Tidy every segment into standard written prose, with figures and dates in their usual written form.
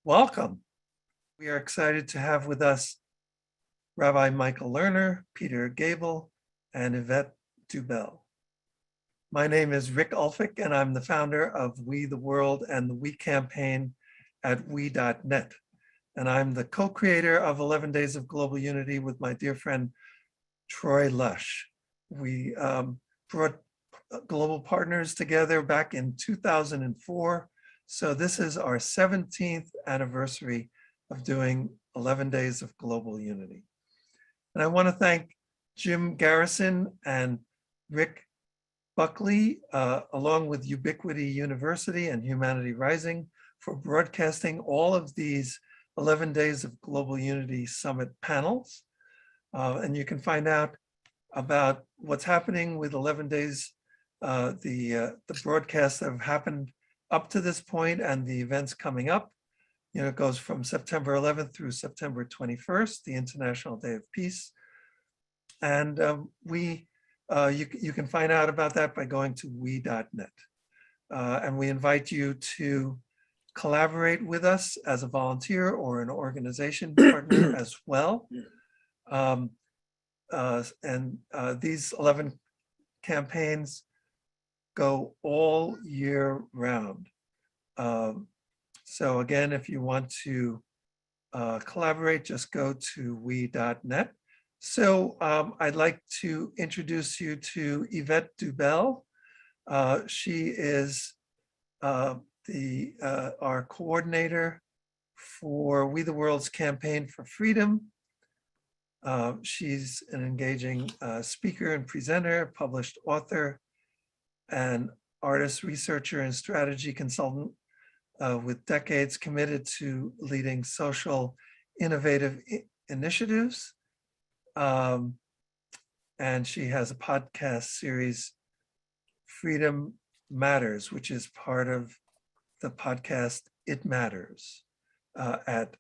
Welcome. We are excited to have with us Rabbi Michael Lerner, Peter Gabel, and Yvette Dubel. My name is Rick Ulfik, and I'm the founder of We the World and the We campaign at we.net. And I'm the co-creator of 11 Days of Global Unity with my dear friend, Troy Lush. We brought global partners together back in 2004. So this is our 17th anniversary of doing 11 Days of Global Unity. And I want to thank Jim Garrison and Rick Buckley, along with Ubiquity University and Humanity Rising, for broadcasting all of these 11 Days of Global Unity Summit panels. And you can find out about what's happening with 11 Days, the broadcasts that have happened up to this point and the events coming up. You know, it goes from September 11th through September 21st, the International Day of Peace. And you can find out about that by going to we.net. And we invite you to collaborate with us as a volunteer or an organization partner as well. These 11 campaigns go all year round. So again, if you want to collaborate, just go to we.net. So I'd like to introduce you to Yvette Dubel. She is our coordinator for We the World's Campaign for Freedom. She's an engaging speaker and presenter, published author, and artist, researcher, and strategy consultant with decades committed to leading social innovative initiatives. And she has a podcast series, Freedom Matters, which is part of the podcast It Matters at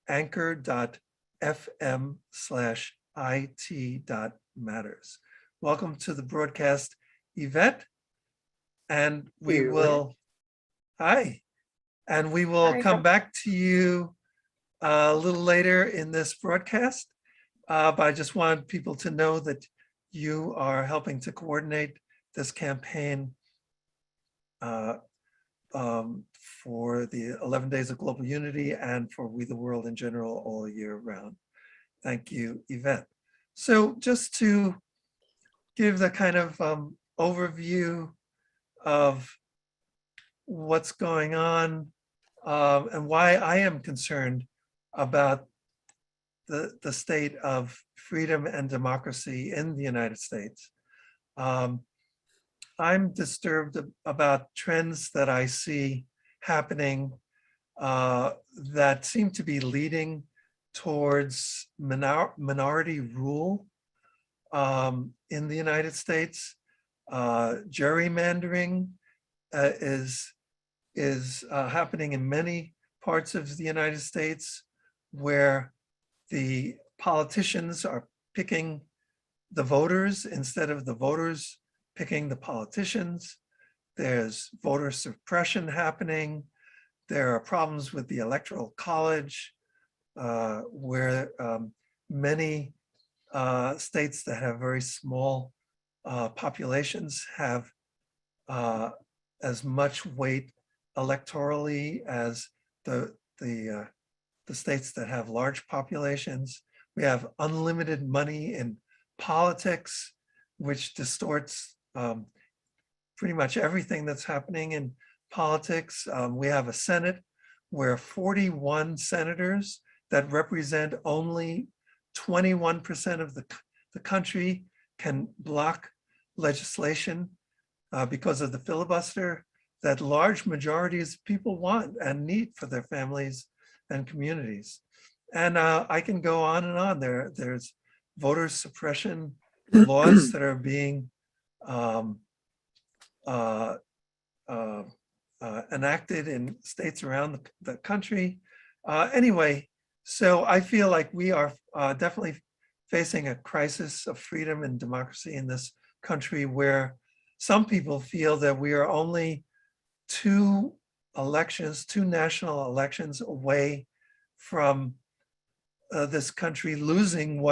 anchor.fm/it.matters. Welcome to the broadcast, Yvette. And we will, hi. And we will come back to you a little later in this broadcast. But I just want people to know that you are helping to coordinate this campaign for the 11 Days of Global Unity and for We the World in general all year round. Thank you, Yvette. So just to give the kind of overview of what's going on and why I am concerned about the state of freedom and democracy in the United States. I'm disturbed about trends that I see happening that seem to be leading towards minority rule in the United States. Gerrymandering is happening in many parts of the United States, where the politicians are picking the voters instead of the voters picking the politicians. There's voter suppression happening. There are problems with the Electoral College, where many states that have very small populations have as much weight electorally as the states that have large populations. We have unlimited money in politics, which distorts pretty much everything that's happening in politics. We have a Senate where 41 senators that represent only 21% of the country can block legislation because of the filibuster that large majorities of people want and need for their families and communities. And I can go on and on. There's voter suppression laws that are being enacted in states around the country. Anyway, so I feel like we are definitely facing a crisis of freedom and democracy in this country, where some people feel that we are only 2 elections, 2 national elections away from this country losing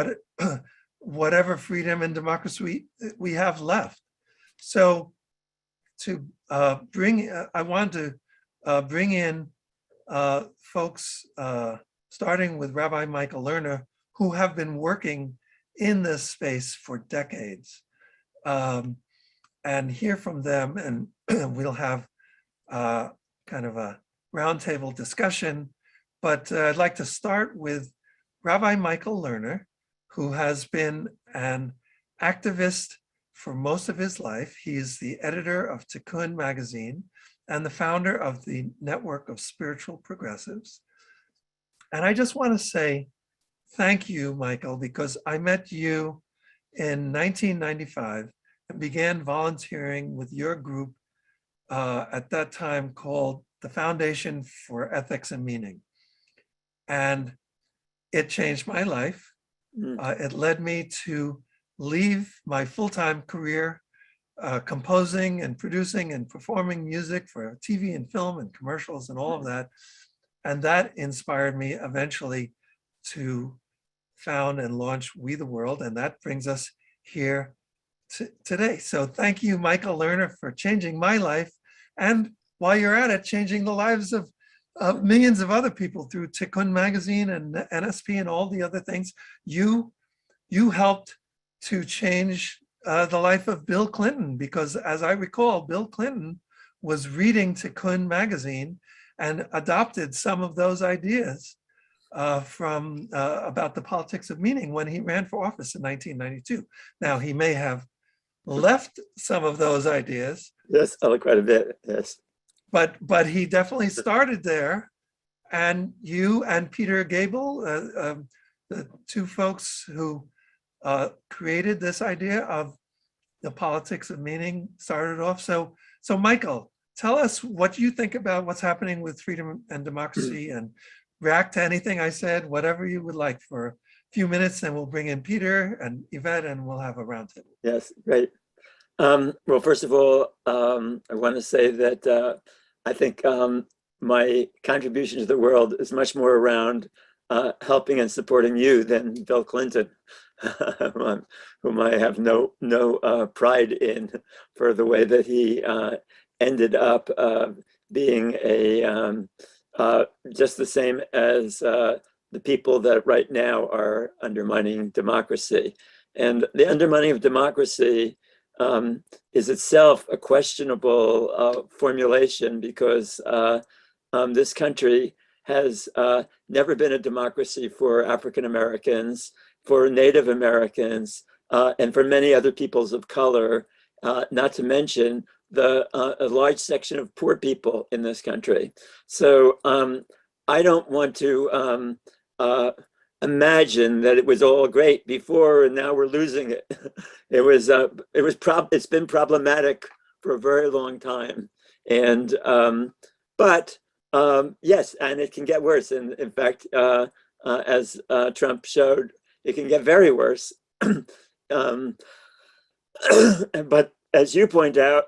whatever freedom and democracy we have left. So I want to bring in folks, starting with Rabbi Michael Lerner, who have been working in this space for decades, and hear from them, and we'll have kind of a roundtable discussion. But I'd like to start with Rabbi Michael Lerner, who has been an activist for most of his life. He's the editor of Tikkun Magazine and the founder of the Network of Spiritual Progressives. And I just want to say thank you, Michael, because I met you in 1995 and began volunteering with your group at that time called the Foundation for Ethics and Meaning. And it changed my life. It led me to leave my full-time career composing and producing and performing music for TV and film and commercials and all of that. And that inspired me eventually to found and launch We the World. And that brings us here today. So thank you, Michael Lerner, for changing my life. And while you're at it, changing the lives of millions of other people through Tikkun Magazine and NSP and all the other things. You helped to change the life of Bill Clinton, because as I recall, Bill Clinton was reading Tikkun Magazine and adopted some of those ideas from about the politics of meaning when he ran for office in 1992. Now, he may have left some of those ideas. Yes, quite a bit, yes. But he definitely started there. And you and Peter Gabel, the 2 folks who created this idea of the politics of meaning, started off. So Michael, tell us what you think about what's happening with freedom and democracy, and react to anything I said, whatever you would like, for a few minutes, and we'll bring in Peter and Yvette and we'll have a roundtable. Yes, great. Well, first of all, I want to say that I think my contribution to the world is much more around helping and supporting you than Bill Clinton, whom I have no pride in for the way that he ended up being just the same as the people that right now are undermining democracy. And the undermining of democracy is itself a questionable formulation, because this country has never been a democracy for African Americans, for Native Americans, and for many other peoples of color, not to mention a large section of poor people in this country. So I don't want to imagine that it was all great before and now we're losing it. It's been problematic for a very long time, and but yes, and it can get worse. And in fact, as Trump showed, it can get very worse. But as you point out,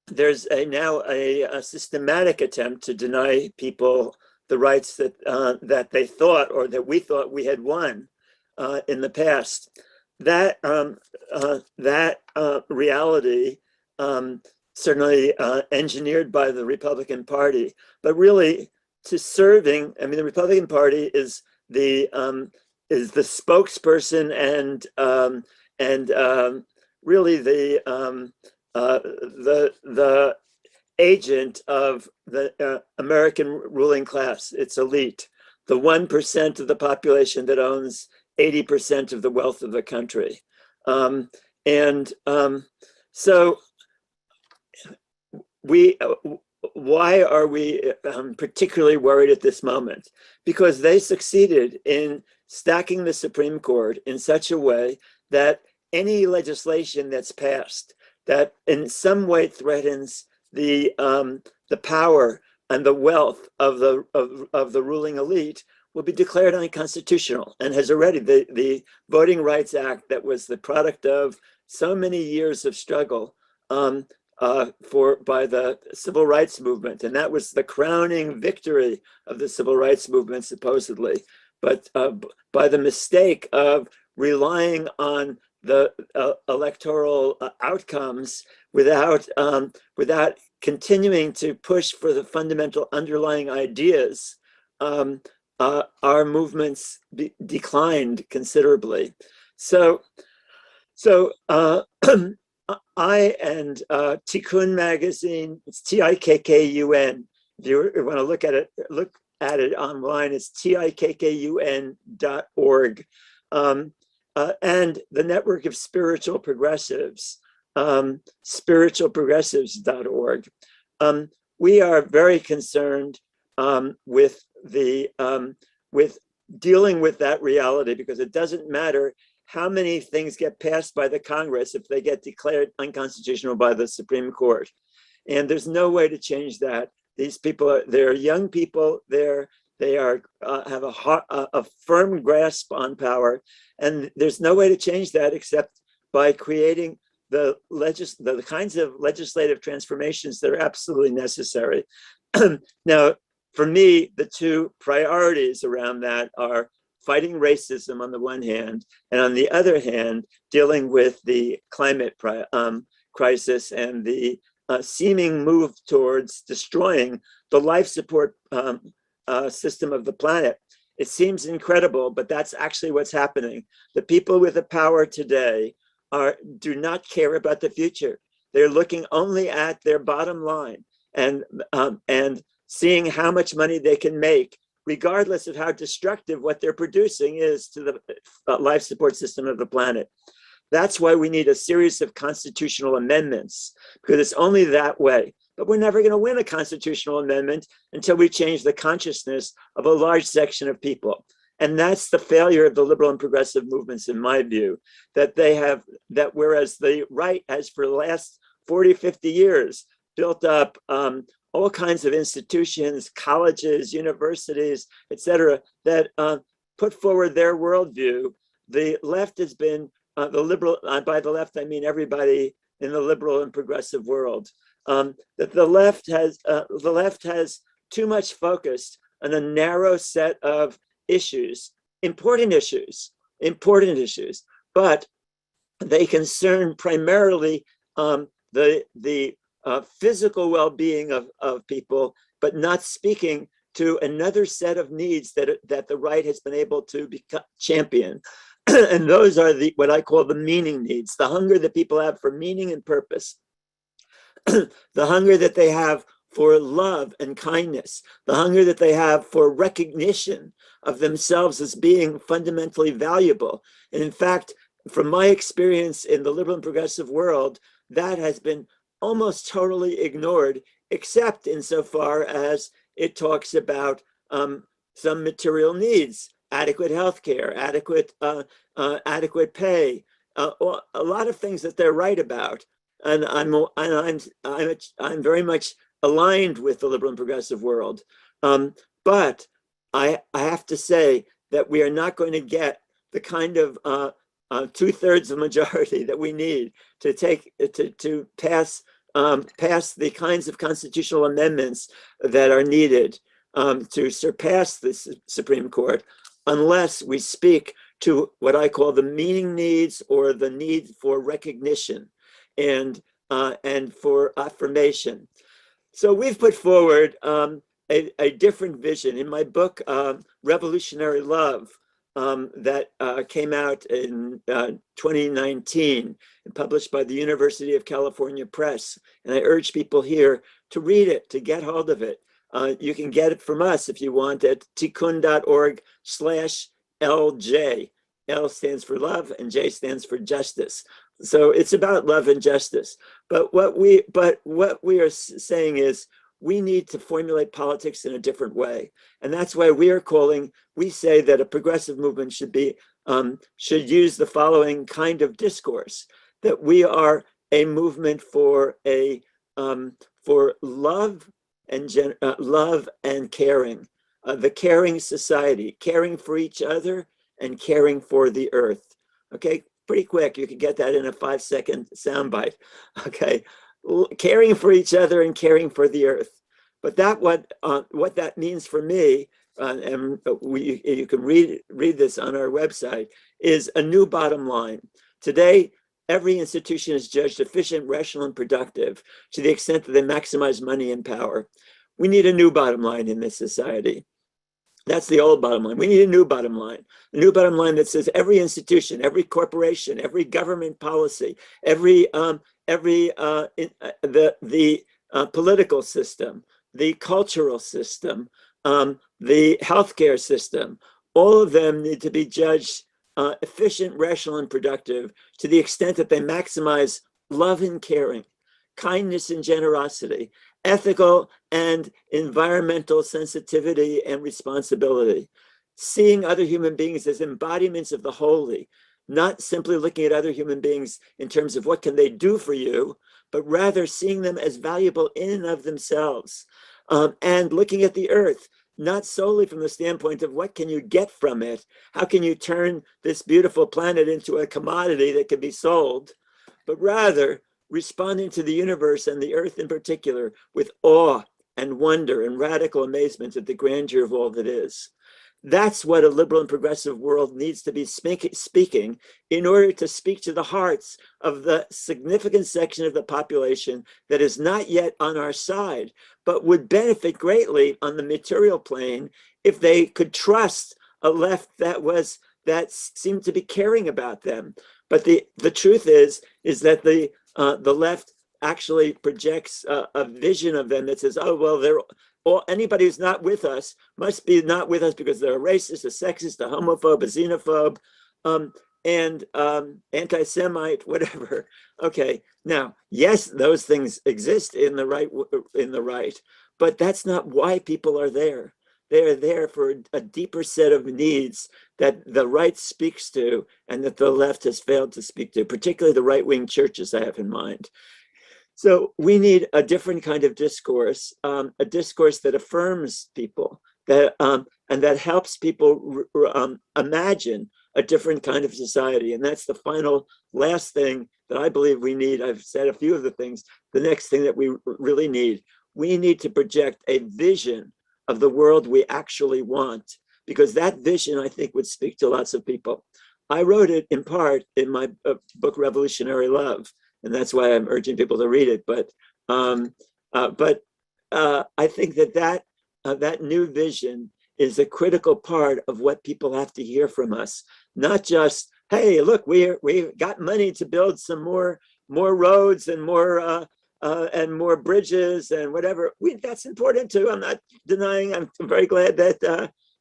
there's now a systematic attempt to deny people the rights that they thought, or that we thought we had won in the past. That reality, certainly engineered by the Republican Party, but really to serving. I mean, the Republican Party is the spokesperson and really the agent of the American ruling class, its elite, the 1% of the population that owns 80% of the wealth of the country. So why are we particularly worried at this moment? Because they succeeded in stacking the Supreme Court in such a way that any legislation that's passed that in some way threatens the power and the wealth of the ruling elite will be declared unconstitutional, and has already. The Voting Rights Act, that was the product of so many years of struggle, by the civil rights movement, and that was the crowning victory of the civil rights movement, supposedly. But by the mistake of relying on the electoral outcomes without continuing to push for the fundamental underlying ideas, our movements declined considerably. So I and Tikkun Magazine, it's Tikkun. If you want to look at it online, it's tikkun.org. And the network of spiritual progressives, spiritualprogressives.org. We are very concerned with dealing with that reality, because it doesn't matter how many things get passed by the Congress if they get declared unconstitutional by the Supreme Court. And there's no way to change that. These people they're young people. They have a firm grasp on power, and there's no way to change that except by creating the kinds of legislative transformations that are absolutely necessary. Now, for me, the two priorities around that are fighting racism on the one hand, and on the other hand, dealing with the climate crisis and the seeming move towards destroying the life support system of the planet. It seems incredible, but that's actually what's happening. The people with the power today do not care about the future. They're looking only at their bottom line and seeing how much money they can make, regardless of how destructive what they're producing is to the life support system of the planet. That's why we need a series of constitutional amendments, because it's only that way. But we're never going to win a constitutional amendment until we change the consciousness of a large section of people. And that's the failure of the liberal and progressive movements, in my view, that whereas the right has for the last 40, 50 years built up all kinds of institutions, colleges, universities, et cetera, that put forward their worldview. The left has been, the liberal, by the left, I mean everybody in the liberal and progressive world, that the left has too much focused on a narrow set of issues, important issues, but they concern primarily the physical well-being of people, but not speaking to another set of needs that the right has been able to champion. And those are what I call the meaning needs, the hunger that people have for meaning and purpose, the hunger that they have for love and kindness, the hunger that they have for recognition of themselves as being fundamentally valuable. And in fact, from my experience in the liberal and progressive world, that has been almost totally ignored, except insofar as it talks about some material needs, adequate health care, adequate pay, a lot of things that they're right about. And I'm very much aligned with the liberal and progressive world. But I have to say that we are not going to get the kind of 2/3 of majority that we need to pass the kinds of constitutional amendments that are needed to surpass the Supreme Court, unless we speak to what I call the meaning needs, or the need for recognition and for affirmation. So we've put forward a different vision in my book, Revolutionary Love, that came out in 2019 and published by the University of California Press. And I urge people here to read it, to get hold of it. You can get it from us if you want at tikkun.org/LJ. L stands for love and J stands for justice. So it's about love and justice. But what we are saying is we need to formulate politics in a different way. And that's why we say that a progressive movement should use the following kind of discourse, that we are a movement for love and caring, the caring society, caring for each other and caring for the earth. Okay, pretty quick. You can get that in a 5-second soundbite. Okay, caring for each other and caring for the earth. But what that means for me, and you can read this on our website, is a new bottom line. Today, every institution is judged efficient, rational, and productive to the extent that they maximize money and power. We need a new bottom line in this society. That's the old bottom line. We need a new bottom line that says every institution, every corporation, every government policy, every political system, the cultural system, the healthcare system, all of them need to be judged efficient, rational, and productive to the extent that they maximize love and caring, kindness and generosity, ethical and environmental sensitivity and responsibility, seeing other human beings as embodiments of the holy, not simply looking at other human beings in terms of what can they do for you, but rather seeing them as valuable in and of themselves, and looking at the earth, not solely from the standpoint of what can you get from it, how can you turn this beautiful planet into a commodity that can be sold, but rather responding to the universe and the earth in particular with awe and wonder and radical amazement at the grandeur of all that is. That's what a liberal and progressive world needs to be speaking in order to speak to the hearts of the significant section of the population that is not yet on our side, but would benefit greatly on the material plane if they could trust a left that seemed to be caring about them. But the truth is that the left actually projects a vision of them that says, oh, well, anybody who's not with us must be not with us because they're a racist, a sexist, a homophobe, a xenophobe, and anti-Semite, whatever. Okay, now, yes, those things exist in the right, but that's not why people are there. They're there for a deeper set of needs that the right speaks to and that the left has failed to speak to, particularly the right-wing churches I have in mind. So we need a different kind of discourse, a discourse that affirms people, and that helps people imagine a different kind of society. And that's the last thing that I believe we need. I've said a few of the things. The next thing that we really need, we need to project a vision of the world we actually want, because that vision, I think, would speak to lots of people. I wrote it in part in my book, Revolutionary Love, and that's why I'm urging people to read it. But I think that new vision is a critical part of what people have to hear from us. Not just, hey, look, we got money to build some more roads and more bridges and whatever. That's important too. I'm not denying. I'm very glad that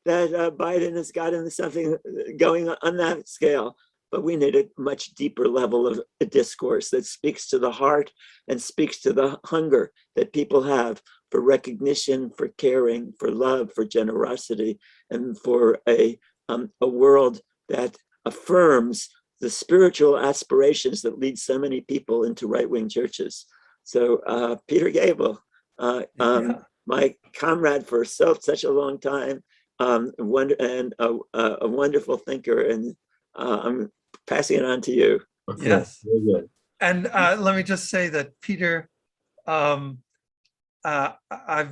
Biden has gotten something going on that scale. But we need a much deeper level of a discourse that speaks to the heart and speaks to the hunger that people have for recognition, for caring, for love, for generosity, and for a world that affirms the spiritual aspirations that lead so many people into right-wing churches. So Peter Gabel, my comrade for such a long time, and a wonderful thinker, and I'm passing it on to you. Okay. Yes. Very good. And let me just say that Peter, I've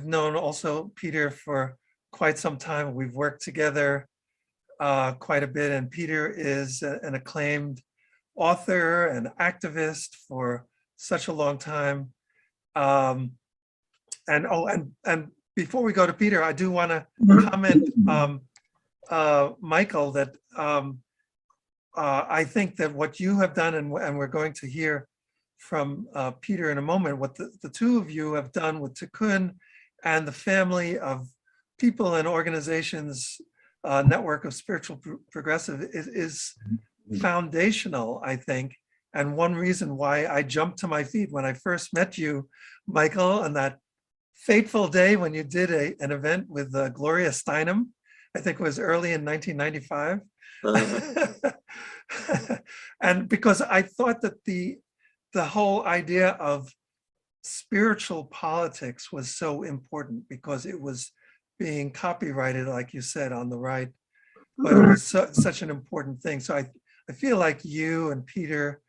known also Peter for quite some time. We've worked together quite a bit, and Peter is an acclaimed author and activist for such a long time. And before we go to Peter, I do want to comment, Michael, that I think that what you have done, and we're going to hear from Peter in a moment, what the two of you have done with Tikkun and the family of people and organizations, network of spiritual progressive is foundational, I think. And one reason why I jumped to my feet when I first met you, Michael, on that fateful day when you did an event with Gloria Steinem, I think it was early in 1995. And because I thought that the whole idea of spiritual politics was so important, because it was being copyrighted, like you said, on the right, but it was such an important thing. So I feel like you and Peter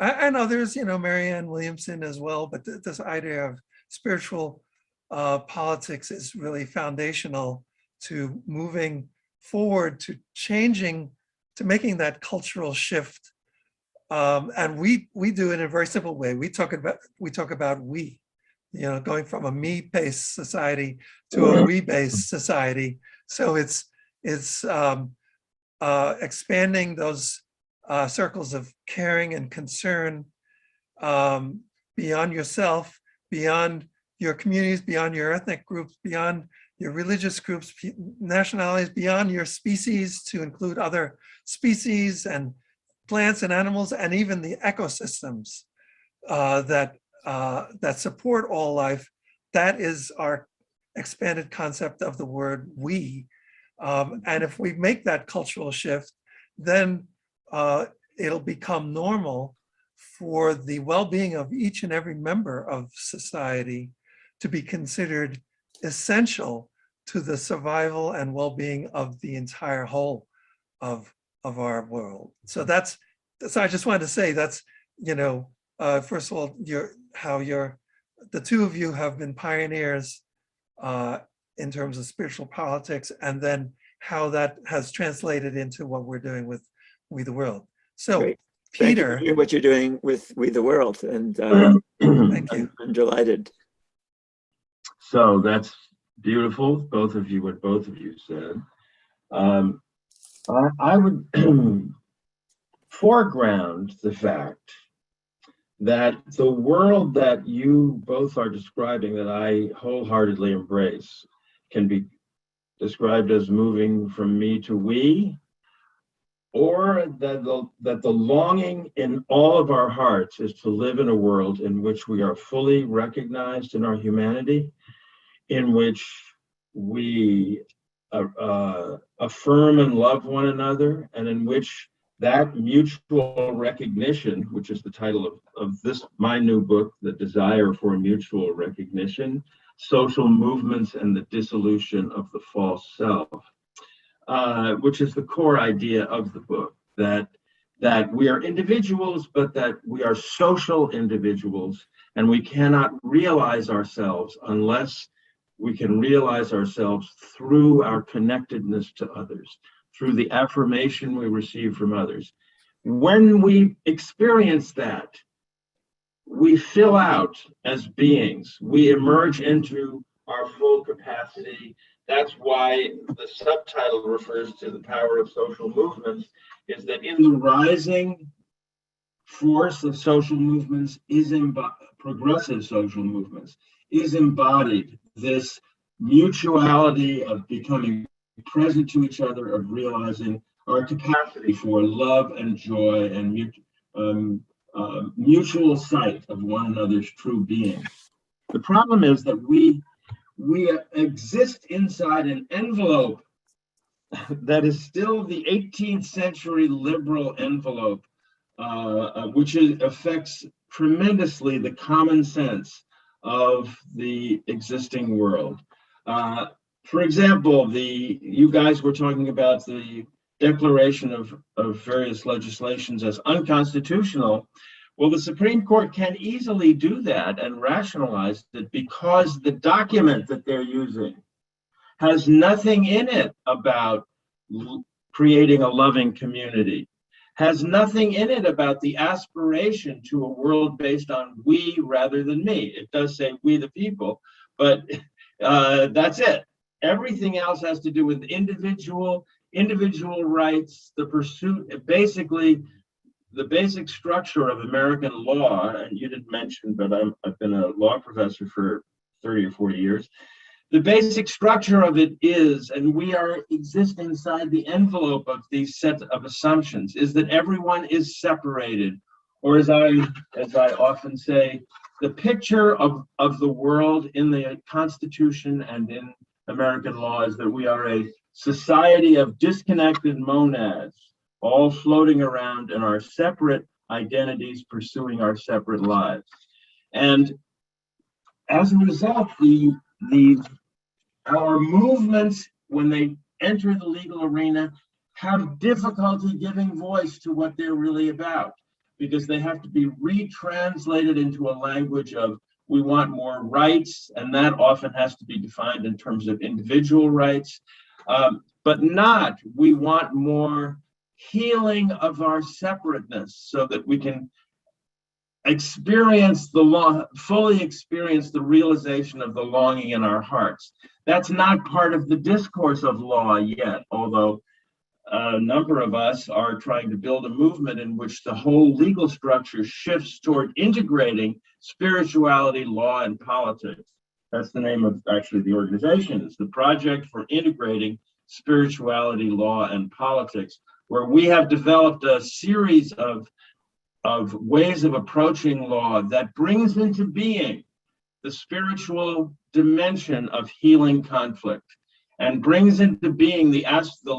and others, Marianne Williamson as well, but this idea of spiritual politics is really foundational to moving forward, to changing, to making that cultural shift. And we do it in a very simple way. We talk about we, going from a me-based society to a we-based society. So it's expanding those circles of caring and concern beyond yourself, beyond your communities, beyond your ethnic groups, beyond your religious groups, nationalities, beyond your species, to include other species and plants and animals, and even the ecosystems that support all life. That is our expanded concept of the word we. And if we make that cultural shift, then it'll become normal for the well-being of each and every member of society to be considered essential to the survival and well-being of the entire whole of our world. So I just wanted to say that's, first of all, the two of you have been pioneers in terms of spiritual politics, and then how that has translated into what we're doing with We the World. So, Great. Peter, thank you for what you're doing with We the World, and thank you. I'm delighted. So that's beautiful, both of you, what both of you said. I would foreground the fact that the world that you both are describing, that I wholeheartedly embrace, can be described as moving from me to we, or that the longing in all of our hearts is to live in a world in which we are fully recognized in our humanity, in which we affirm and love one another, and in which that mutual recognition, which is the title of this, my new book, The Desire for Mutual Recognition, Social Movements and the Dissolution of the False Self, which is the core idea of the book, that we are individuals, but that we are social individuals, and we cannot realize ourselves unless we can realize ourselves through our connectedness to others, through the affirmation we receive from others. When we experience that, we fill out as beings, we emerge into our full capacity. That's why the subtitle refers to the power of social movements, is that in the rising force of social movements progressive social movements, is embodied this mutuality of becoming present to each other, of realizing our capacity for love and joy and mutual sight of one another's true being. The problem is that we exist inside an envelope that is still the 18th century liberal envelope, which affects tremendously the common sense of the existing world. For example, you guys were talking about the declaration of various legislations as unconstitutional. Well, the Supreme Court can easily do that and rationalize it because the document that they're using has nothing in it about creating a loving community, has nothing in it about the aspiration to a world based on we rather than me. It does say we the people, but that's it. Everything else has to do with individual rights, the pursuit, basically the basic structure of American law. And you didn't mention, but I've been a law professor for 30 or 40 years. The basic structure of it is, and we exist inside the envelope of these set of assumptions, is that everyone is separated, or as I often say, the picture of the world in the Constitution and in American law is that we are a society of disconnected monads, all floating around in our separate identities, pursuing our separate lives. And as a result, our movements, when they enter the legal arena, have difficulty giving voice to what they're really about, because they have to be retranslated into a language of we want more rights, and that often has to be defined in terms of individual rights, but not we want more healing of our separateness so that we can experience the law, fully experience the realization of the longing in our hearts. That's not part of the discourse of law yet, although a number of us are trying to build a movement in which the whole legal structure shifts toward integrating spirituality, law, and politics. That's the name of actually the organization. It's the Project for Integrating Spirituality, Law, and Politics, where we have developed a series of ways of approaching law that brings into being the spiritual dimension of healing conflict and brings into being the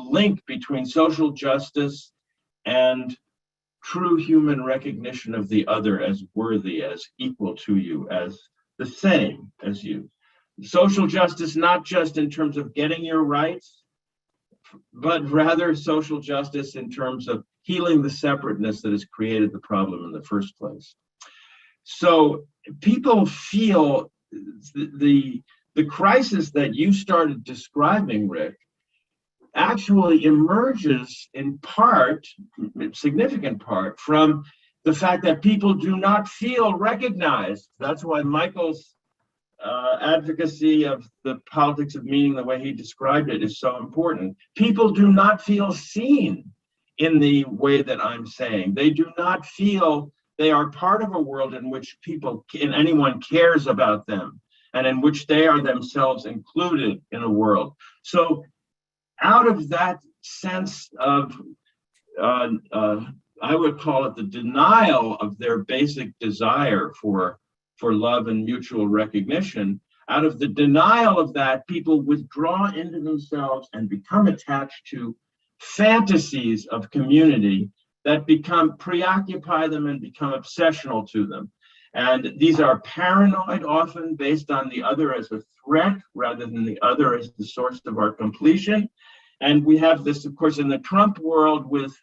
link between social justice and true human recognition of the other as worthy, as equal to you, as the same as you. Social justice, not just in terms of getting your rights, but rather social justice in terms of healing the separateness that has created the problem in the first place. So people feel the crisis that you started describing, Rick, actually emerges in part, significant part, from the fact that people do not feel recognized. That's why Michael's advocacy of the politics of meaning, the way he described it, is so important. People do not feel seen in the way that I'm saying. They do not feel they are part of a world in which people and anyone cares about them, and in which they are themselves included in a world. So out of that sense of, I would call it the denial of their basic desire for love and mutual recognition, out of the denial of that, people withdraw into themselves and become attached to fantasies of community that preoccupy them and become obsessional to them. And these are paranoid, often based on the other as a threat rather than the other as the source of our completion. And we have this, of course, in the Trump world with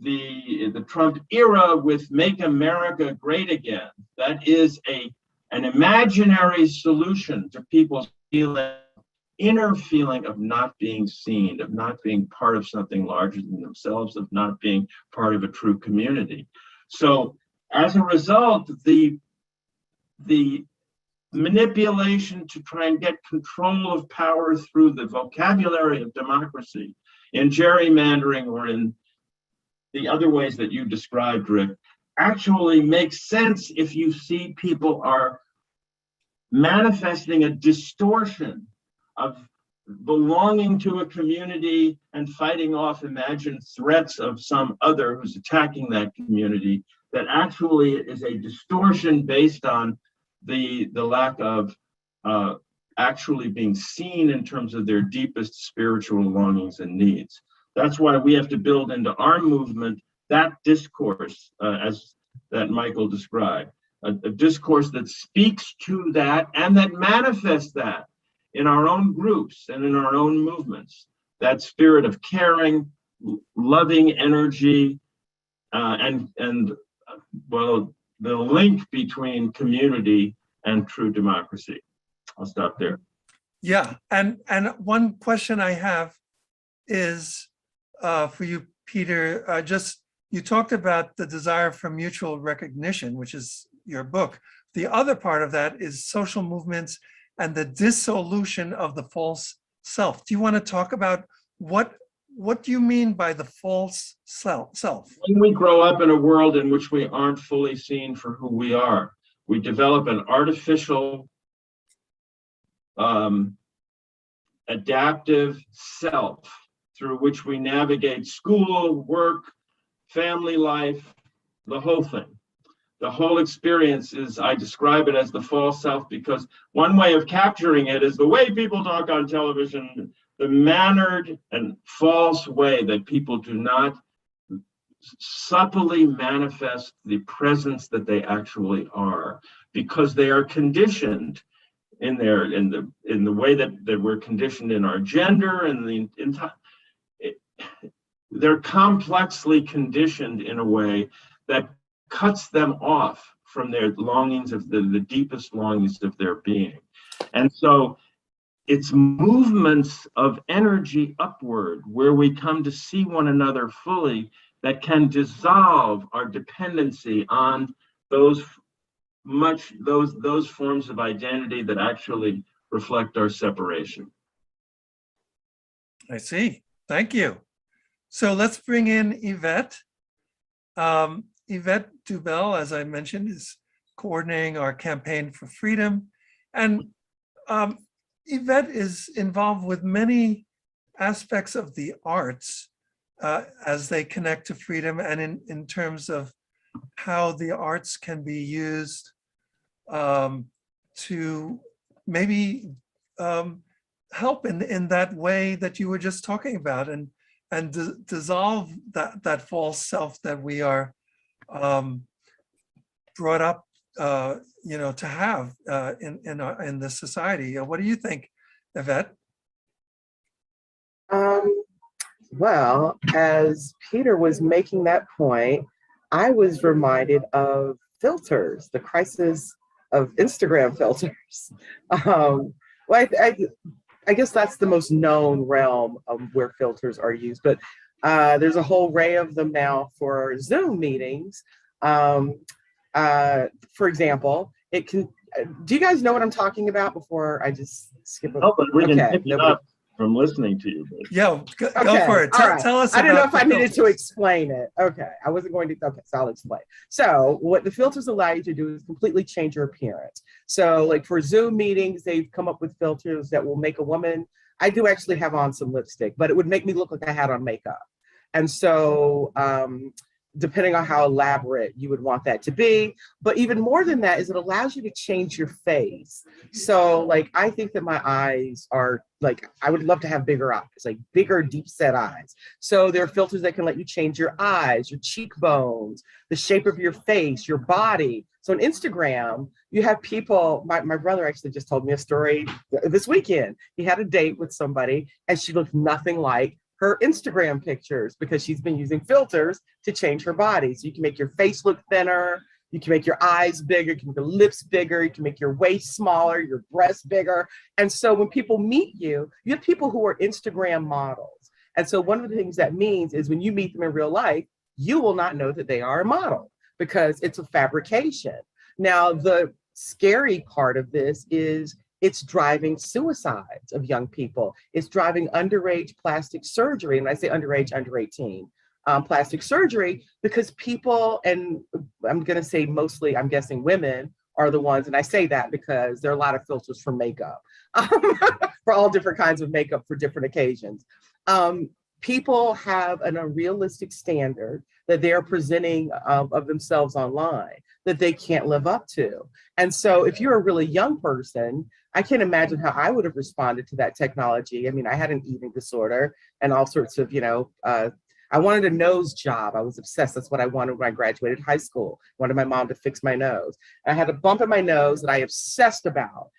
the Trump era with Make America Great Again. That is an imaginary solution to people's inner feeling of not being seen, of not being part of something larger than themselves, of not being part of a true community. So as a result, the manipulation to try and get control of power through the vocabulary of democracy, in gerrymandering or in the other ways that you described, Rick, actually makes sense if you see people are manifesting a distortion of belonging to a community and fighting off imagined threats of some other who's attacking that community. That actually is a distortion based on the lack of actually being seen in terms of their deepest spiritual longings and needs. That's why we have to build into our movement that discourse as that Michael described, a discourse that speaks to that and that manifests that in our own groups and in our own movements, that spirit of caring, loving energy, and well, the link between community and true democracy. I'll stop there. Yeah, and one question I have is for you, Peter. You talked about the desire for mutual recognition, which is your book. The other part of that is social movements and the dissolution of the false self. Do you want to talk about what do you mean by the false self? When we grow up in a world in which we aren't fully seen for who we are, we develop an artificial, adaptive self through which we navigate school, work, family life, the whole thing. The whole experience is, I describe it as the false self because one way of capturing it is the way people talk on television, the mannered and false way that people do not subtly manifest the presence that they actually are, because they are conditioned in the way that we're conditioned in our gender and they're complexly conditioned in a way that cuts them off from their longings of the deepest longings of their being. And so it's movements of energy upward where we come to see one another fully that can dissolve our dependency on those forms of identity that actually reflect our separation. I see. Thank you. So let's bring in Yvette. Yvette Dubel, as I mentioned, is coordinating our campaign for freedom. And Yvette is involved with many aspects of the arts as they connect to freedom, and in terms of how the arts can be used to maybe help in that way that you were just talking about, and dissolve that false self that we are brought up to have in this society. What do you think, Yvette? Well, as Peter was making that point, I was reminded of filters, the crisis of Instagram filters. Well, I guess that's the most known realm of where filters are used, but there's a whole array of them now for Zoom meetings. For example, it can, do you guys know what I'm talking about before I just skip over? Oh, but we can Okay, pick it up from listening to you. But. Yeah, go Okay, for it. all right. Tell us I don't know about if I the needed to filters. explain it. Okay, I wasn't going to. Okay, so I'll explain. So what the filters allow you to do is completely change your appearance. So like for Zoom meetings, they've come up with filters that will make a woman, I do actually have on some lipstick, but it would make me look like I had on makeup. And so depending on how elaborate you would want that to be. But even more than that is it allows you to change your face. So like, I think that my eyes are like, I would love to have bigger eyes, like bigger, deep set eyes. So there are filters that can let you change your eyes, your cheekbones, the shape of your face, your body. So on Instagram, you have people, my brother actually just told me a story this weekend. He had a date with somebody and she looked nothing like her Instagram pictures because she's been using filters to change her body. So you can make your face look thinner, you can make your eyes bigger, you can make your lips bigger, you can make your waist smaller, your breasts bigger. And so when people meet you, you have people who are Instagram models. And so one of the things that means is when you meet them in real life, you will not know that they are a model because it's a fabrication. Now, the scary part of this is it's driving suicides of young people. It's driving underage plastic surgery. And I say underage, under 18, plastic surgery, because people, and I'm gonna say mostly, I'm guessing women are the ones, and I say that because there are a lot of filters for makeup, for all different kinds of makeup for different occasions. People have an unrealistic standard that they're presenting of themselves online that they can't live up to. And so if you're a really young person, I can't imagine how I would have responded to that technology. I mean, I had an eating disorder and all sorts of, I wanted a nose job. I was obsessed. That's what I wanted when I graduated high school. I wanted my mom to fix my nose. I had a bump in my nose that I obsessed about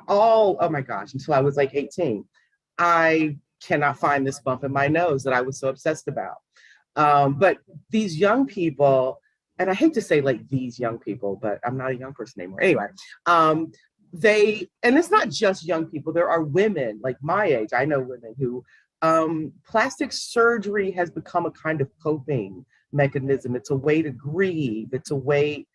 oh my gosh, until I was like 18. I cannot find this bump in my nose that I was so obsessed about. But these young people, and I hate to say like these young people, but I'm not a young person anymore. Anyway, and it's not just young people, there are women like my age. I know women who plastic surgery has become a kind of coping mechanism. It's a way to grieve. It's a way,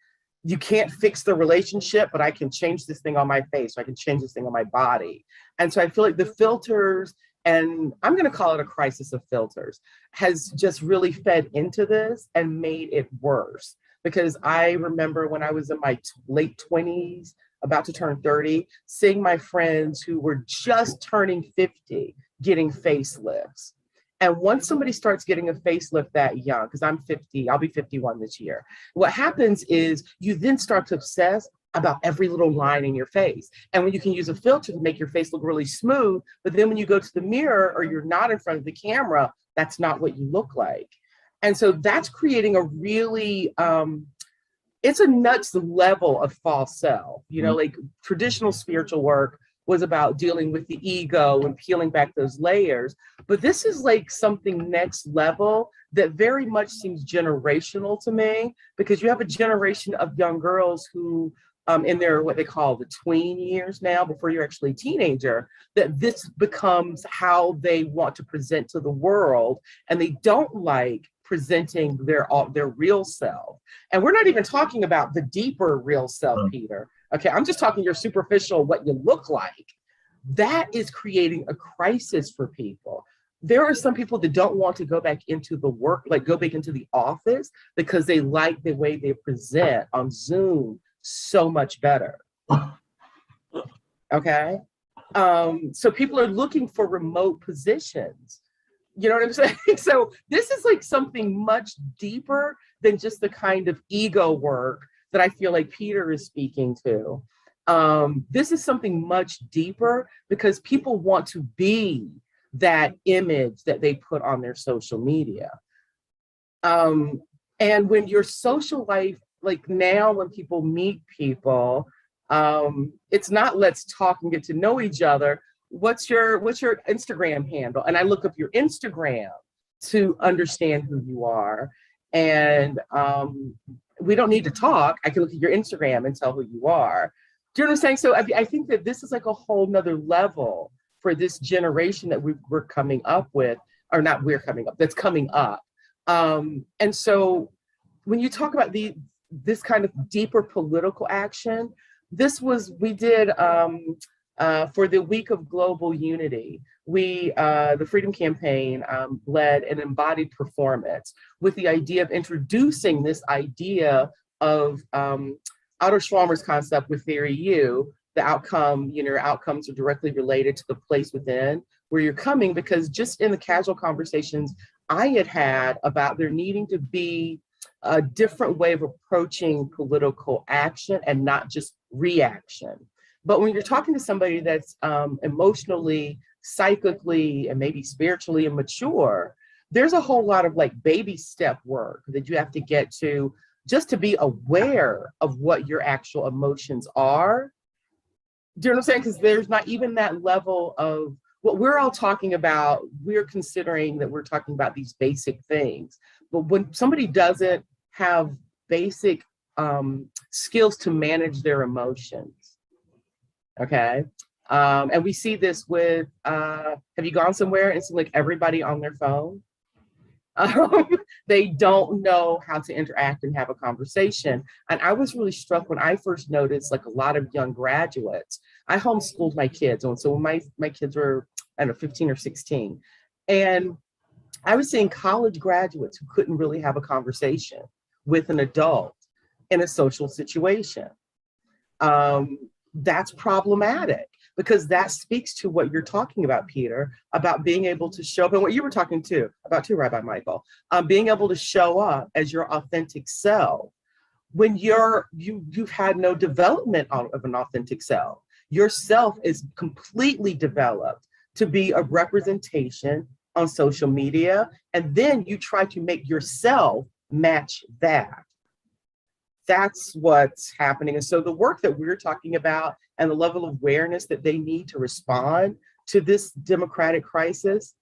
you can't fix the relationship, but I can change this thing on my face, or I can change this thing on my body. And so I feel like the filters, and I'm going to call it a crisis of filters, has just really fed into this and made it worse. Because I remember when I was in my late 20s, about to turn 30, seeing my friends who were just turning 50 getting facelifts. And once somebody starts getting a facelift that young, because I'm 50, I'll be 51 this year, what happens is you then start to obsess about every little line in your face. And when you can use a filter to make your face look really smooth, but then when you go to the mirror or you're not in front of the camera, that's not what you look like. And so that's creating a really, it's a nuts level of false self. Like traditional spiritual work was about dealing with the ego and peeling back those layers. But this is like something next level that very much seems generational to me, because you have a generation of young girls who in their what they call the tween years now, before you're actually a teenager, that this becomes how they want to present to the world, and they don't like presenting their real self. And we're not even talking about the deeper real self, Peter. Okay, I'm just talking your superficial, what you look like. That is creating a crisis for people. There are some people that don't want to go back into the work, like go back into the office, because they like the way they present on Zoom so much better. Okay. So people are looking for remote positions. You know what I'm saying? So this is like something much deeper than just the kind of ego work that I feel like Peter is speaking to. This is something much deeper, because people want to be that image that they put on their social media. And when your social life, like now when people meet people, it's not let's talk and get to know each other. What's your Instagram handle? And I look up your Instagram to understand who you are. And we don't need to talk. I can look at your Instagram and tell who you are. Do you know what I'm saying? So I think that this is like a whole nother level for this generation that we're coming up with, or not we're coming up, that's coming up. And so when you talk about this kind of deeper political action, we did for the week of global unity, the Freedom Campaign led an embodied performance with the idea of introducing this idea of Otto Schwammer's concept with Theory U, the outcome, your outcomes are directly related to the place within where you're coming, because just in the casual conversations I had about there needing to be a different way of approaching political action and not just reaction. But when you're talking to somebody that's emotionally, psychically, and maybe spiritually immature, there's a whole lot of like baby step work that you have to get to just to be aware of what your actual emotions are. Do you know what I'm saying? Because there's not even that level of what we're all talking about. We're considering that we're talking about these basic things. But when somebody doesn't have basic skills to manage their emotions, okay? And we see this with, have you gone somewhere and seen like everybody on their phone? They don't know how to interact and have a conversation. And I was really struck when I first noticed like a lot of young graduates. I homeschooled my kids. And so when my kids were, I don't know, 15 or 16. And I was seeing college graduates who couldn't really have a conversation with an adult in a social situation. That's problematic, because that speaks to what you're talking about, Peter, about being able to show up, and what you were talking about too, Rabbi Michael, being able to show up as your authentic self when you've had no development of an authentic self. Your self is completely developed to be a representation on social media, and then you try to make yourself match that. That's what's happening. And so the work that we're talking about and the level of awareness that they need to respond to this democratic crisis,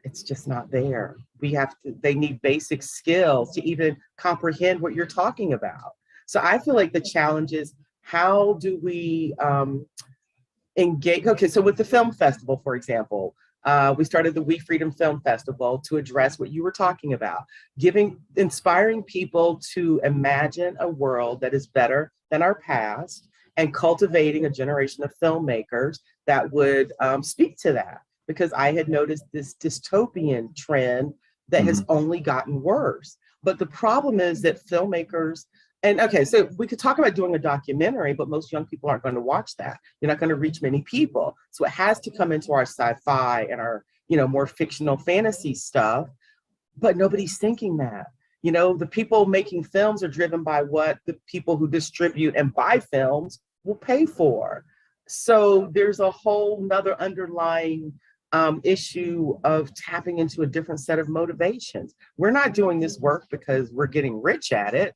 it's just not there. They need basic skills to even comprehend what you're talking about. So I feel like the challenge is, how do we engage? Okay, so with the film festival, for example, we started the We Freedom Film Festival to address what you were talking about, inspiring people to imagine a world that is better than our past, and cultivating a generation of filmmakers that would speak to that. Because I had noticed this dystopian trend that has only gotten worse. But the problem is that filmmakers, and okay, so we could talk about doing a documentary, but most young people aren't going to watch that. You're not going to reach many people. So it has to come into our sci-fi and our, more fictional fantasy stuff, but nobody's thinking that. The people making films are driven by what the people who distribute and buy films will pay for. So there's a whole nother underlying issue of tapping into a different set of motivations. We're not doing this work because we're getting rich at it.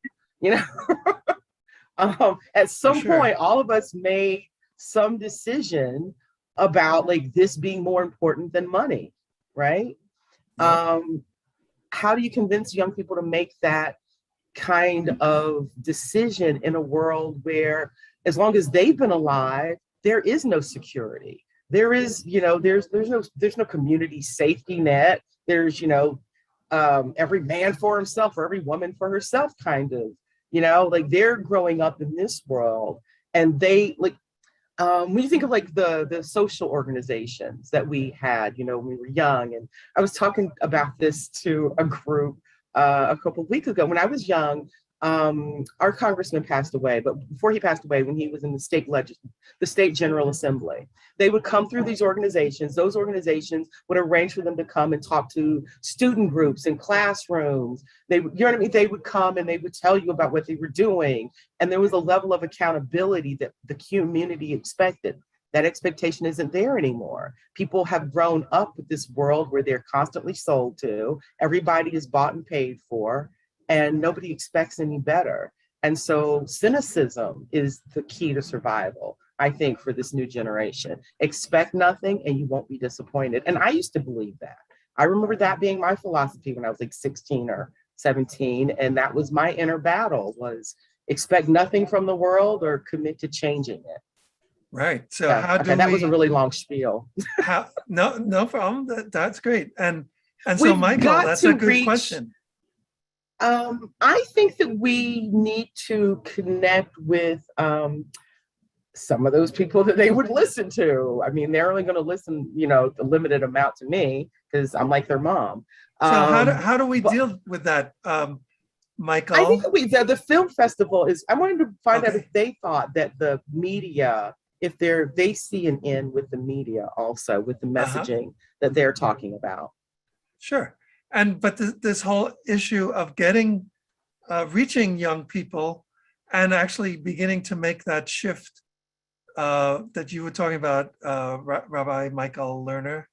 At some point, all of us made some decision about like this being more important than money, right? Yeah. How do you convince young people to make that kind of decision in a world where, as long as they've been alive, there is no security. There is, there's no community safety net. There's, every man for himself or every woman for herself, kind of, like they're growing up in this world, and they like, when you think of like the social organizations that we had, when we were young, and I was talking about this to a group a couple of weeks ago. When I was young, our congressman passed away, but before he passed away, when he was in the state General Assembly, they would come through these organizations. Those organizations would arrange for them to come and talk to student groups in classrooms. They would, you know what I mean? They would come and they would tell you about what they were doing. And there was a level of accountability that the community expected. That expectation isn't there anymore. People have grown up with this world where they're constantly sold to. Everybody is bought and paid for, and nobody expects any better. And so cynicism is the key to survival, I think, for this new generation. Expect nothing and you won't be disappointed. And I used to believe that. I remember that being my philosophy when I was like 16 or 17. And that was my inner battle, was expect nothing from the world or commit to changing it. Right. So Yeah, how do that we, was a really long spiel. no problem. That's great. And so We've Michael, got that's to a good reach- question. I think that we need to connect with some of those people that they would listen to. I mean, they're only going to listen, the limited amount to me because I'm like their mom. So how do we deal with that, Michael? I think that the film festival is, I wanted to find out Okay. if they thought that the media, if they see an end with the media also, with the messaging that they're talking about. Sure. But this whole issue of reaching young people and actually beginning to make that shift that you were talking about, Rabbi Michael Lerner,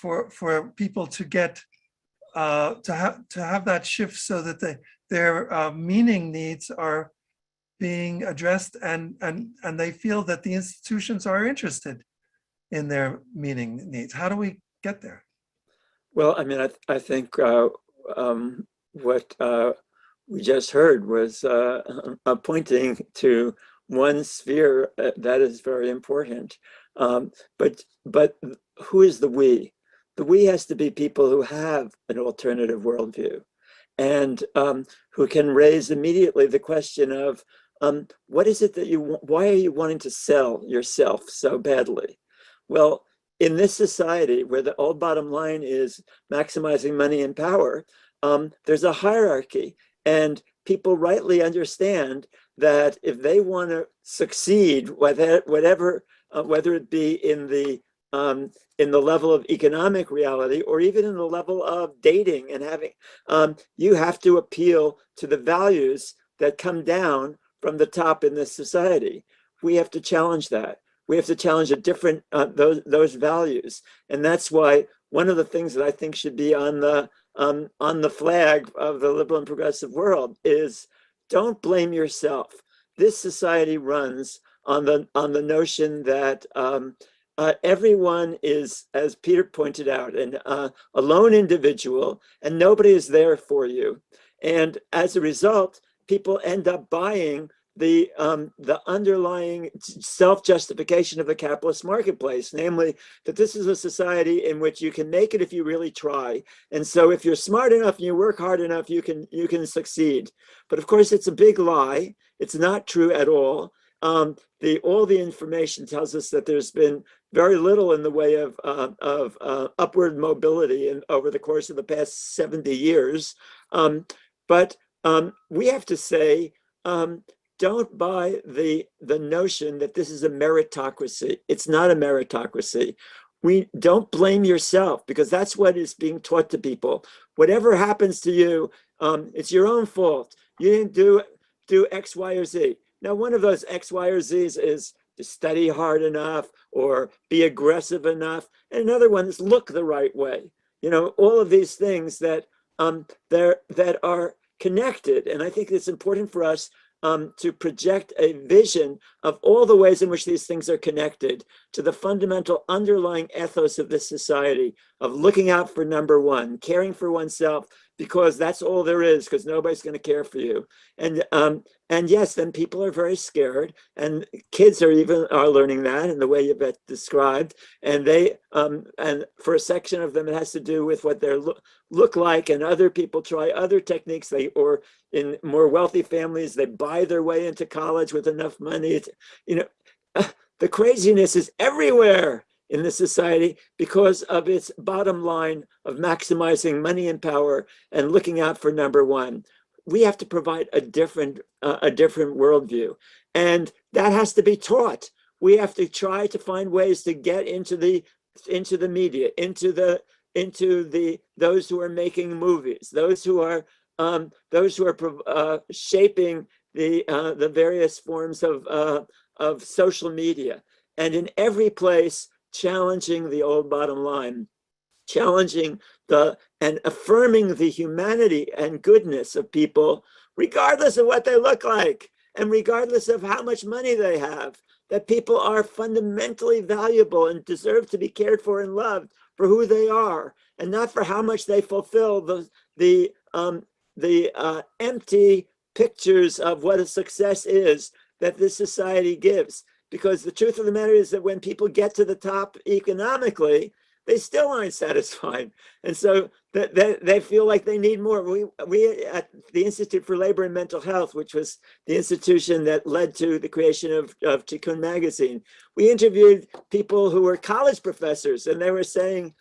for people to get to have that shift so that their meaning needs are being addressed, and they feel that the institutions are interested in their meaning needs. How do we get there? Well, I mean, I think what we just heard was pointing to one sphere that is very important. But who is the we? The we has to be people who have an alternative worldview, and who can raise immediately the question of what is it that you want? Why are you wanting to sell yourself so badly? Well, in this society where the old bottom line is maximizing money and power, there's a hierarchy, and people rightly understand that if they want to succeed, whatever, whether it be in the level of economic reality or even in the level of dating and having, you have to appeal to the values that come down from the top in this society. We have to challenge that. We have to challenge a different those values, and that's why one of the things that I think should be on the flag of the liberal and progressive world is don't blame yourself. This society runs on the notion that everyone is, as Peter pointed out, a lone individual, and nobody is there for you. And as a result, people end up buying the underlying self-justification of the capitalist marketplace, namely that this is a society in which you can make it if you really try. And so if you're smart enough and you work hard enough, you can succeed. But of course, it's a big lie. It's not true at all. All the information tells us that there's been very little in the way of upward mobility over the course of the past 70 years. But we have to say, don't buy the notion that this is a meritocracy. It's not a meritocracy. We don't blame yourself, because that's what is being taught to people. Whatever happens to you, it's your own fault. You didn't do X, Y, or Z. Now, one of those X, Y, or Z's is to study hard enough or be aggressive enough. And another one is look the right way. All of these things that are connected. And I think it's important for us to project a vision of all the ways in which these things are connected to the fundamental underlying ethos of this society of looking out for number one, caring for oneself, because that's all there is, because nobody's going to care for you. And yes, then people are very scared, and kids are learning that in the way Yvette described. And they and for a section of them, it has to do with what they look like, and other people try other techniques. Or in more wealthy families, they buy their way into college with enough money. The craziness is everywhere in the society because of its bottom line of maximizing money and power and looking out for number one. We have to provide a different worldview, and that has to be taught. We have to try to find ways to get into the media, into those who are making movies, those who are shaping the various forms of social media, and in every place challenging the old bottom line, challenging and affirming the humanity and goodness of people, regardless of what they look like and regardless of how much money they have, that people are fundamentally valuable and deserve to be cared for and loved for who they are, and not for how much they fulfill the empty pictures of what a success is that this society gives. Because the truth of the matter is that when people get to the top economically, they still aren't satisfied. And so they feel like they need more. We at the Institute for Labor and Mental Health, which was the institution that led to the creation of Tikkun Magazine, we interviewed people who were college professors, and they were saying,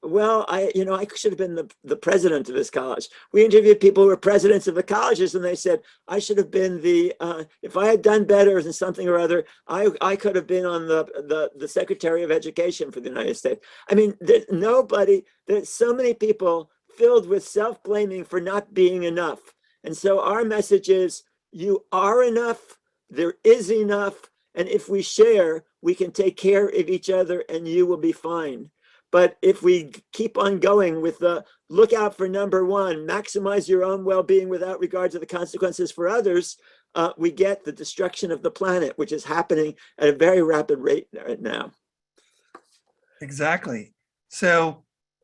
well, I should have been the president of this college. We interviewed people who were presidents of the colleges, and they said, I should have been if I had done better in something or other, I could have been on the Secretary of Education for the United States. I mean, there's so many people filled with self-blaming for not being enough. And so our message is, you are enough, there is enough, and if we share, we can take care of each other and you will be fine. But if we keep on going with the look out for number one, maximize your own well-being without regard to the consequences for others, we get the destruction of the planet, which is happening at a very rapid rate right now. Exactly. So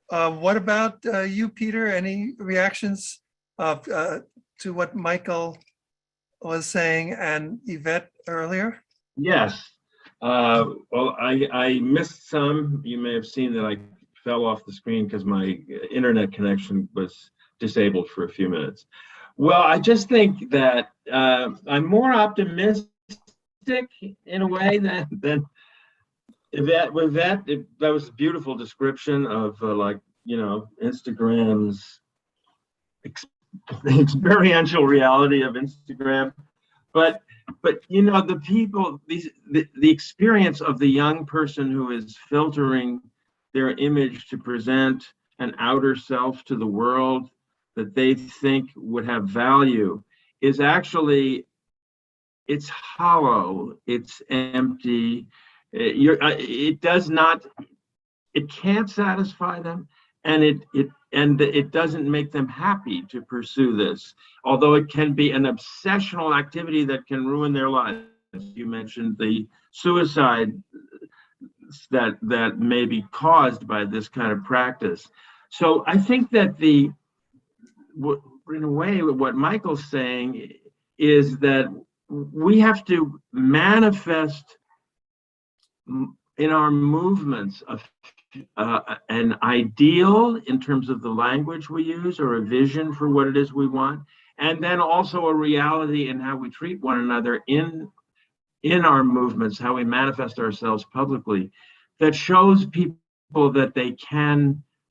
what about you, Peter? Any reactions to what Michael was saying and Yvette earlier? Yes. Well, I missed some. You may have seen that I fell off the screen because my internet connection was disabled for a few minutes. Well, I just think that I'm more optimistic in a way than Yvette. With that, that was a beautiful description of Instagram's experiential reality of Instagram. But the people, the experience of the young person who is filtering their image to present an outer self to the world that they think would have value is actually, it's hollow, it's empty. It can't satisfy them, and it doesn't make them happy to pursue this, although it can be an obsessional activity that can ruin their lives. You mentioned the suicide that may be caused by this kind of practice. So I think that in a way, what Michael's saying is that we have to manifest in our movements an ideal in terms of the language we use, or a vision for what it is we want, and then also a reality in how we treat one another in our movements, how we manifest ourselves publicly, that shows people that they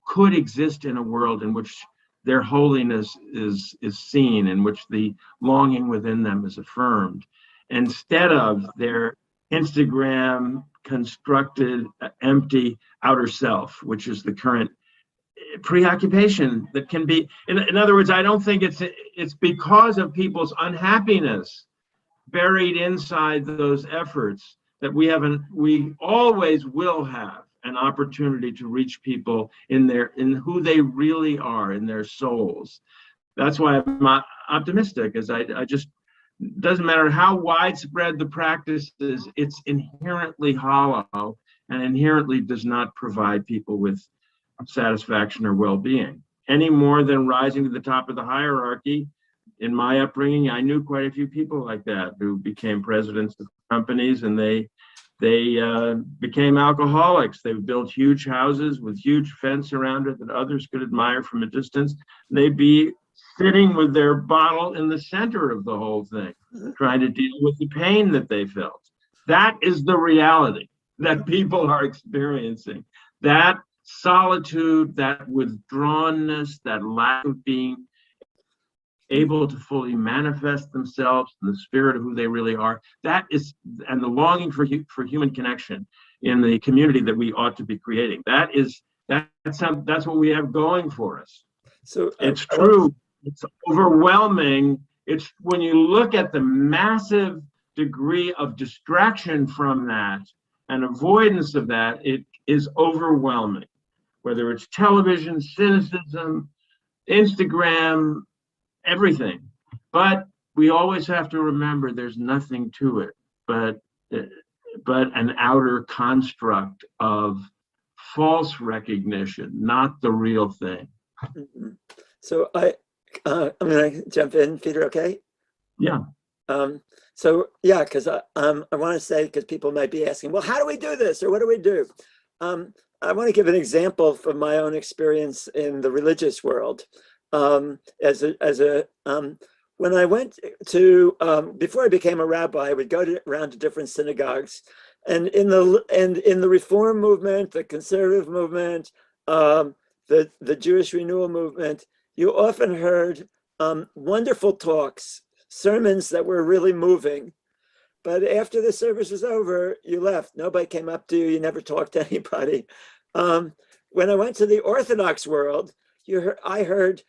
could exist in a world in which their holiness is seen, in which the longing within them is affirmed, instead of their Instagram constructed empty outer self, which is the current preoccupation that can be. In other words, I don't think it's because of people's unhappiness buried inside those efforts that we always will have an opportunity to reach people in who they really are, in their souls. That's why I'm optimistic, as I just doesn't matter how widespread the practice is, it's inherently hollow and inherently does not provide people with satisfaction or well-being, any more than rising to the top of the hierarchy. In my upbringing, I knew quite a few people like that who became presidents of companies, and they became alcoholics. They built huge houses with huge fence around it that others could admire from a distance. They'd be sitting with their bottle in the center of the whole thing, trying to deal with the pain that they felt. That is the reality that people are experiencing. That solitude, that withdrawnness, that lack of being able to fully manifest themselves in the spirit of who they really are. That is, and the longing for human connection in the community that we ought to be creating. That's what we have going for us. So it's true. It's overwhelming. It's when you look at the massive degree of distraction from that and avoidance of that, it is overwhelming. Whether it's television, cynicism, Instagram, everything. But we always have to remember there's nothing to it but an outer construct of false recognition, not the real thing. Mm-hmm. So I'm going to jump in, Peter, okay? Yeah. So yeah, because I want to say, because people might be asking, well, how do we do this, or what do we do? I want to give an example from my own experience in the religious world. When I went to before I became a rabbi, I would go around to different synagogues, and in the Reform movement, the conservative movement, the Jewish renewal movement, you often heard wonderful talks, sermons that were really moving. But after the service was over, you left. Nobody came up to you. You never talked to anybody. When I went to the Orthodox world, I heard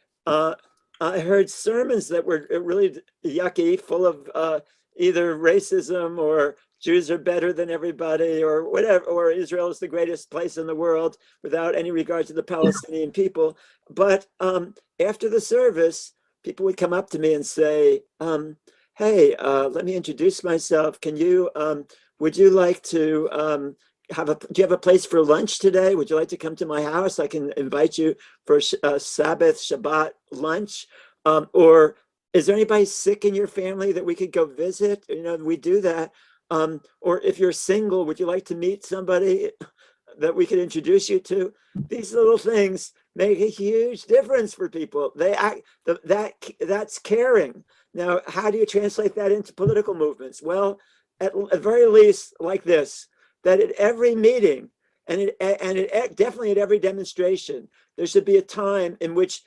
sermons that were really yucky, full of either racism or Jews are better than everybody or whatever, or Israel is the greatest place in the world without any regard to the Palestinian people. But after the service, people would come up to me and say, hey, let me introduce myself. Would you like to do you have a place for lunch today? Would you like to come to my house? I can invite you for a Sabbath, Shabbat lunch. Or is there anybody sick in your family that we could go visit? We do that. Or if you're single, would you like to meet somebody that we could introduce you to? These little things make a huge difference for people. That's caring. Now, how do you translate that into political movements? Well, at very least, like this, that at every meeting and definitely at every demonstration, there should be a time in which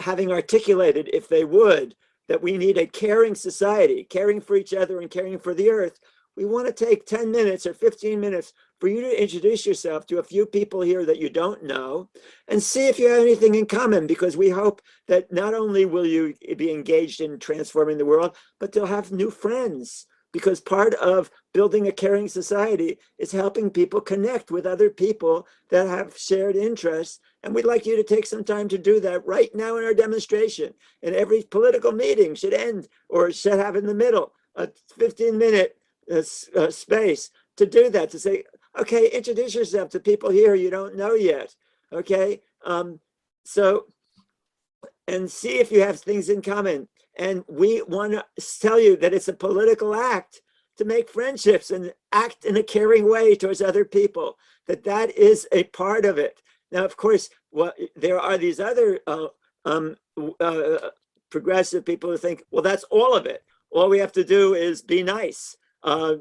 having articulated, if they would, that we need a caring society, caring for each other and caring for the earth. We want to take 10 minutes or 15 minutes for you to introduce yourself to a few people here that you don't know and see if you have anything in common, because we hope that not only will you be engaged in transforming the world, but they'll have new friends, because part of building a caring society is helping people connect with other people that have shared interests. And we'd like you to take some time to do that right now in our demonstration. And every political meeting should end, or should have in the middle, a 15-minute space to do that, to say, okay, introduce yourself to people here you don't know yet, okay? And see if you have things in common. And we want to tell you that it's a political act to make friendships and act in a caring way towards other people, that is a part of it. Now, of course, there are these other progressive people who think, well, that's all of it. All we have to do is be nice,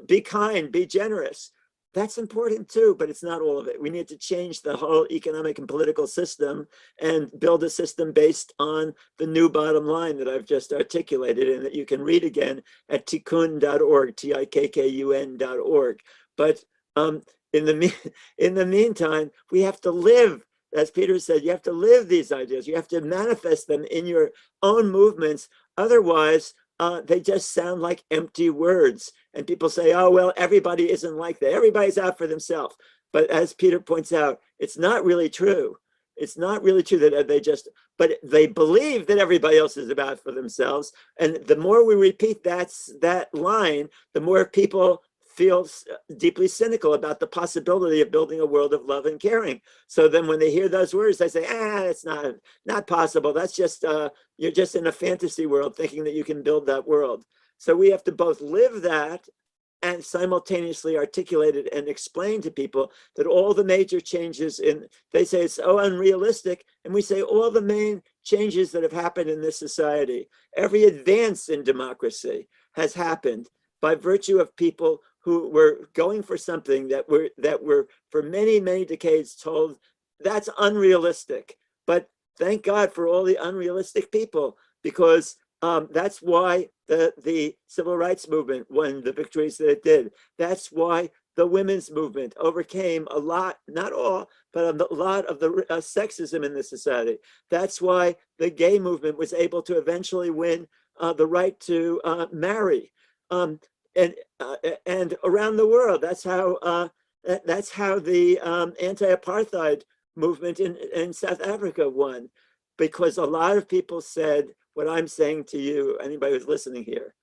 be kind, be generous. That's important too, but it's not all of it. We need to change the whole economic and political system and build a system based on the new bottom line that I've just articulated and that you can read again at tikkun.org, tikkun.org. But in the meantime, we have to live, as Peter said, you have to live these ideas. You have to manifest them in your own movements. Otherwise, they just sound like empty words. And people say, oh, well, everybody isn't like that. Everybody's out for themselves. But as Peter points out, it's not really true. It's not really true that they just, but they believe that everybody else is about for themselves. And the more we repeat that line, the more people feel deeply cynical about the possibility of building a world of love and caring. So then when they hear those words, they say, it's not possible. That's just, you're just in a fantasy world thinking that you can build that world. So we have to both live that and simultaneously articulate it and explain to people that all the major changes they say it's so unrealistic, and we say all the main changes that have happened in this society, every advance in democracy has happened by virtue of people who were going for something that were for many, many decades told that's unrealistic. But thank God for all the unrealistic people, because that's why the civil rights movement won the victories that it did. That's why the women's movement overcame a lot, not all, but a lot of the sexism in the society. That's why the gay movement was able to eventually win the right to marry. And around the world, that's how the anti-apartheid movement in South Africa won, because a lot of people said what I'm saying to you, anybody who's listening here: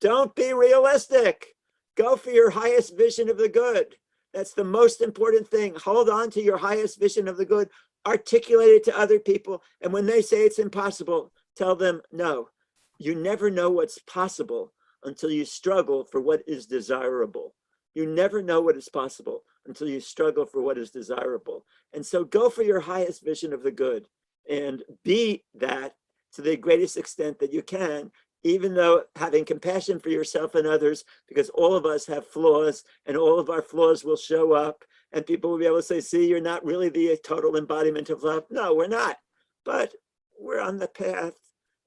don't be realistic. Go for your highest vision of the good. That's the most important thing. Hold on to your highest vision of the good. Articulate it to other people. And when they say it's impossible, tell them, no, you never know what's possible until you struggle for what is desirable. You never know what is possible until you struggle for what is desirable. And so go for your highest vision of the good and be that to the greatest extent that you can, even though having compassion for yourself and others, because all of us have flaws and all of our flaws will show up, and people will be able to say, see, you're not really the total embodiment of love. No, we're not, but we're on the path,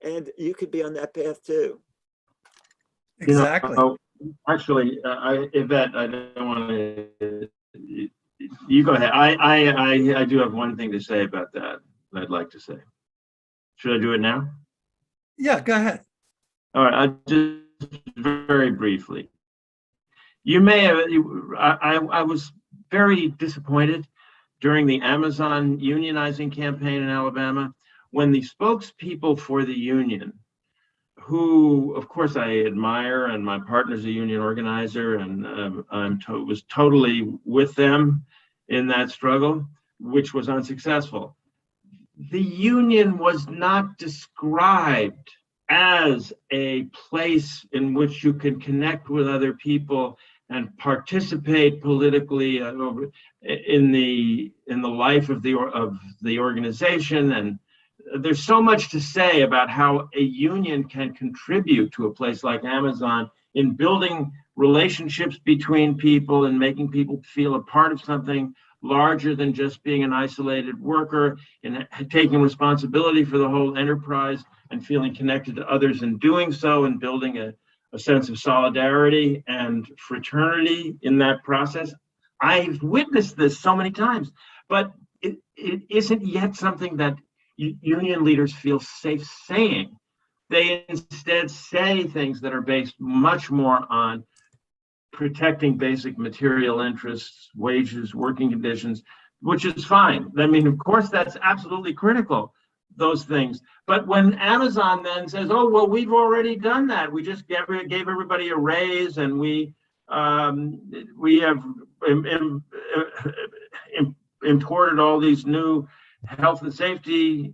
and you could be on that path too. Exactly. Actually, Yvette, I don't want to, you go ahead. I do have one thing to say about that I'd like to say. Should I do it now? Yeah, go ahead. All right, I'll just very briefly. You may have, I was very disappointed during the Amazon unionizing campaign in Alabama when the spokespeople for the union, who of course I admire, and my partner's a union organizer, and was totally with them in that struggle, which was unsuccessful. The union was not described as a place in which you can connect with other people and participate politically in the life of the organization. And there's so much to say about how a union can contribute to a place like Amazon in building relationships between people and making people feel a part of something larger than just being an isolated worker, and taking responsibility for the whole enterprise and feeling connected to others in doing so, and building a sense of solidarity and fraternity in that process. I've witnessed this so many times, but it isn't yet something that union leaders feel safe saying. They instead say things that are based much more on protecting basic material interests, wages, working conditions, which is fine. I mean, of course, that's absolutely critical, those things. But when Amazon then says, oh, well, we've already done that. We just gave everybody a raise, and we have imported all these new health and safety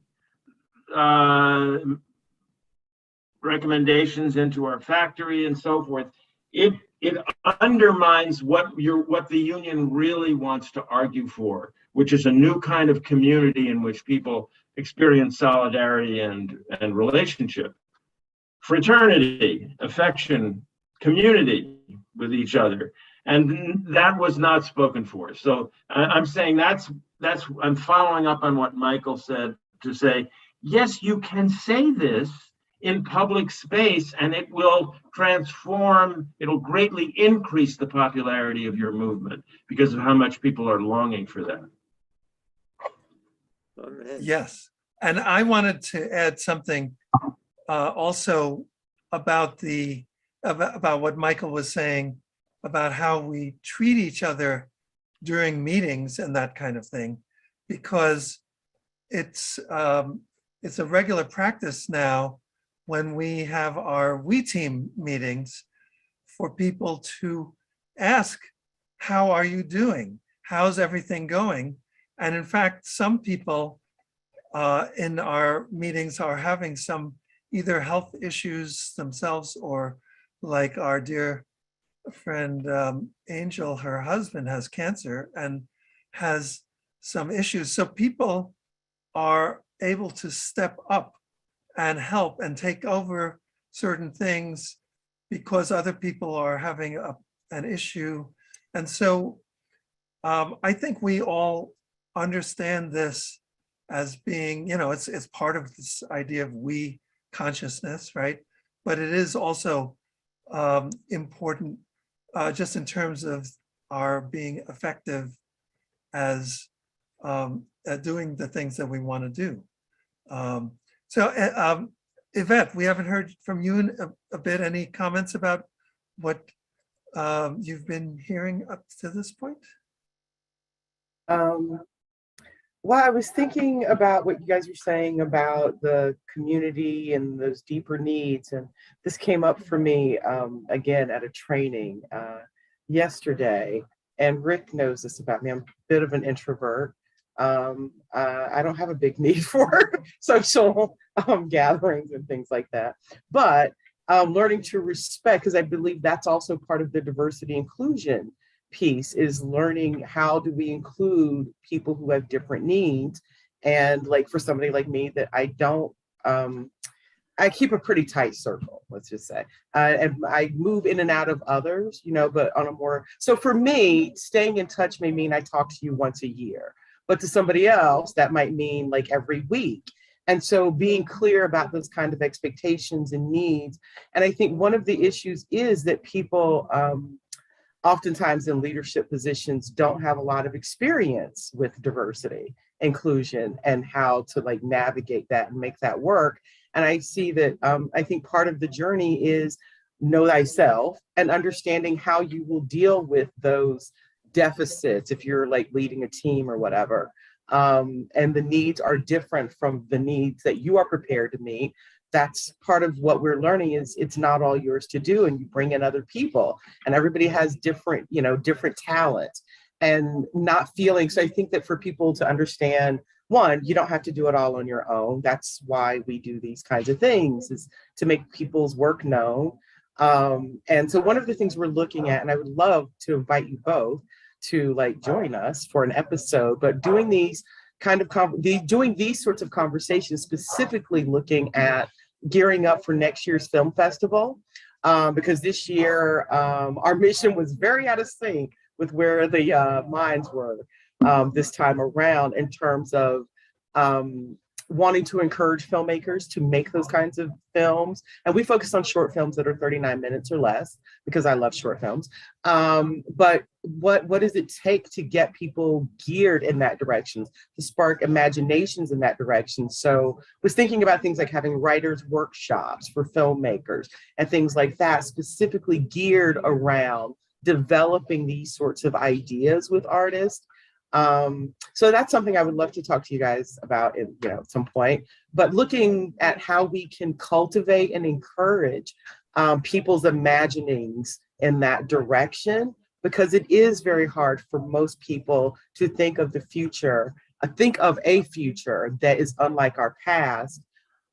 recommendations into our factory and so forth, it undermines what the union really wants to argue for, which is a new kind of community in which people experience solidarity and relationship, fraternity, affection, community with each other. And that was not spoken for. So I'm saying I'm following up on what Michael said, to say, yes, you can say this in public space, and it will transform, it'll greatly increase the popularity of your movement because of how much people are longing for that. Yes. And I wanted to add something also about about what Michael was saying about how we treat each other during meetings and that kind of thing, because it's a regular practice now when we have our We Team meetings for people to ask, how are you doing? How's everything going? And in fact, some people in our meetings are having some either health issues themselves, or like our dear friend Angel, her husband has cancer and has some issues. So people are able to step up and help and take over certain things because other people are having an issue. And so I think we all understand this as being, it's part of this idea of we consciousness, right? But it is also important just in terms of our being effective as at doing the things that we want to do. Yvette, we haven't heard from you in a bit. Any comments about what you've been hearing up to this point? Well, I was thinking about what you guys were saying about the community and those deeper needs, and this came up for me again at a training yesterday. And Rick knows this about me. I'm a bit of an introvert. I don't have a big need for social gatherings and things like that. But learning to respect, because I believe that's also part of the diversity inclusion piece, is learning how do we include people who have different needs. And like for somebody like me, that I don't, I keep a pretty tight circle, let's just say. And I move in and out of others, but on a more, so for me, staying in touch may mean I talk to you once a year, but to somebody else, that might mean like every week. And so being clear about those kind of expectations and needs. And I think one of the issues is that people, oftentimes in leadership positions, don't have a lot of experience with diversity, inclusion, and how to like navigate that and make that work. And I see that I think part of the journey is know thyself and understanding how you will deal with those deficits if you're like leading a team or whatever. And the needs are different from the needs that you are prepared to meet. That's part of what we're learning, is it's not all yours to do, and you bring in other people, and everybody has different, different talents, and not feeling. So I think that for people to understand, one, you don't have to do it all on your own. That's why we do these kinds of things, is to make people's work known. And so one of the things we're looking at, and I would love to invite you both to like join us for an episode, but doing these kind of doing these sorts of conversations, specifically looking at gearing up for next year's film festival, because this year our mission was very out of sync with where the minds were this time around, in terms of wanting to encourage filmmakers to make those kinds of films. And we focus on short films that are 39 minutes or less, because I love short films. But what does it take to get people geared in that direction, to spark imaginations in that direction? So I was thinking about things like having writers' workshops for filmmakers and things like that, specifically geared around developing these sorts of ideas with artists. So that's something I would love to talk to you guys about at some point, but looking at how we can cultivate and encourage people's imaginings in that direction, because it is very hard for most people to think of the future, think of a future that is unlike our past,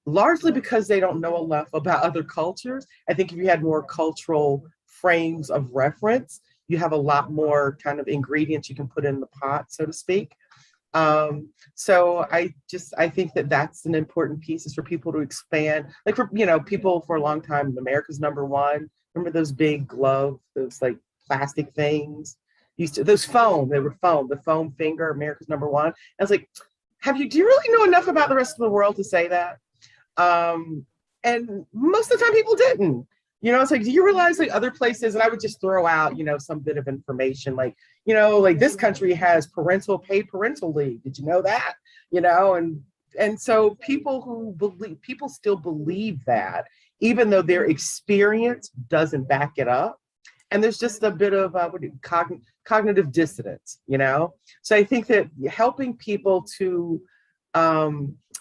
largely because they don't know enough about other cultures. I think if you had more cultural frames of reference, you have a lot more kind of ingredients you can put in the pot, so to speak. So I think that that's an important piece, is for people to expand, like for, people for a long time, America's Number One. Remember those big glove, those like plastic things? Those foam, they were foam, the foam finger, America's Number One. I was like, do you really know enough about the rest of the world to say that? And most of the time people didn't. It's like, do you realize like other places, and I would just throw out, some bit of information, like, like this country has paid parental leave. Did you know that? And so people still believe that, even though their experience doesn't back it up. And there's just a bit of cognitive dissonance, So I think that helping people to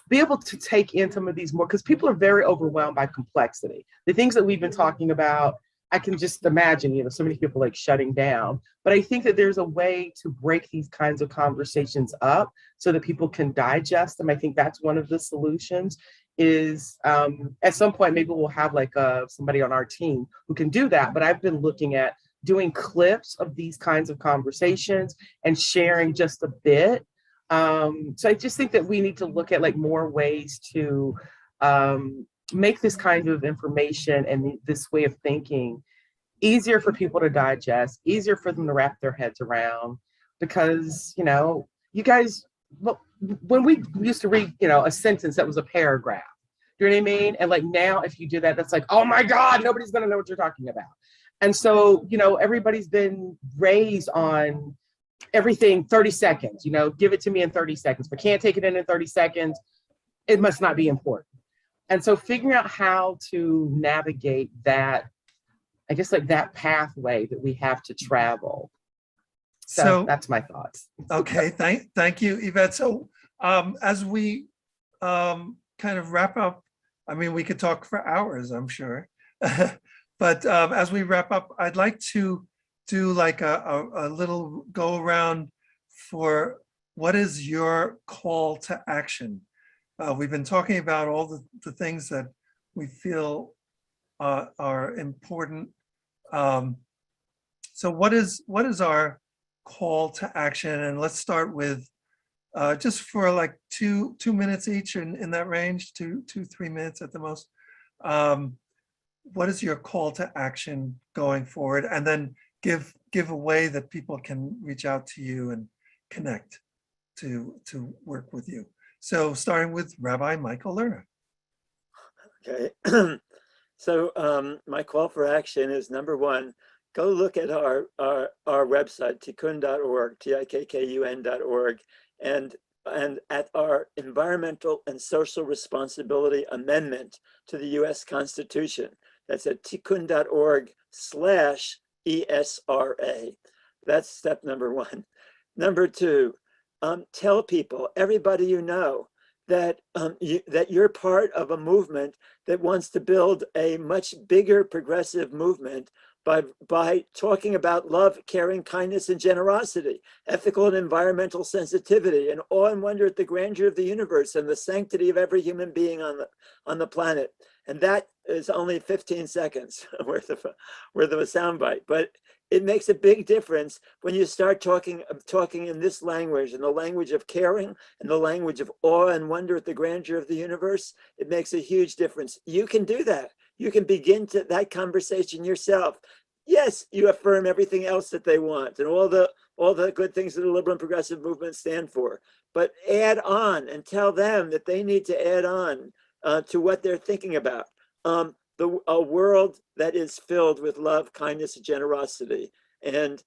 be able to take in some of these more, because people are very overwhelmed by complexity. The things that we've been talking about, I can just imagine, so many people like shutting down. But I think that there's a way to break these kinds of conversations up so that people can digest them. I think that's one of the solutions is at some point, maybe we'll have like somebody on our team who can do that. But I've been looking at doing clips of these kinds of conversations and sharing just a bit. So I just think that we need to look at like more ways to make this kind of information and this way of thinking easier for people to digest, easier for them to wrap their heads around, because, you guys, when we used to read, a sentence that was a paragraph, you know what I mean? And like now, if you do that, that's like, oh my God, nobody's going to know what you're talking about. And so, everybody's been raised on everything 30 seconds, give it to me in 30 seconds. If I can't take it in 30 seconds, it must not be important. And so figuring out how to navigate that, I guess, like that pathway that we have to travel. So that's my thoughts. Okay, thank you, Yvette. So as we kind of wrap up, I mean, we could talk for hours, I'm sure. But as we wrap up, I'd like to do like a little go around for what is your call to action? We've been talking about all the things that we feel are important. So what is our call to action? And let's start with just for like two minutes each in that range, 3 minutes at the most. What is your call to action going forward? And then give a way that people can reach out to you and connect to work with you. So starting with Rabbi Michael Lerner. Okay. So my call for action is, number one, go look at our website, tikkun.org, tikkun.org, and at our environmental and social responsibility amendment to the US Constitution. That's at tikkun.org/ESRA. That's step number one. Number two, tell people, everybody you know, that that you're part of a movement that wants to build a much bigger progressive movement by talking about love, caring, kindness, and generosity, ethical and environmental sensitivity, and awe and wonder at the grandeur of the universe and the sanctity of every human being on the planet. And that is only 15 seconds worth of a soundbite, but it makes a big difference when you start talking in this language, in the language of caring, and the language of awe and wonder at the grandeur of the universe. It makes a huge difference. You can do that. You can begin that conversation yourself. Yes, you affirm everything else that they want and all the good things that the liberal and progressive movement stand for, but add on and tell them that they need to add on to what they're thinking about. A world that is filled with love, kindness, and generosity, and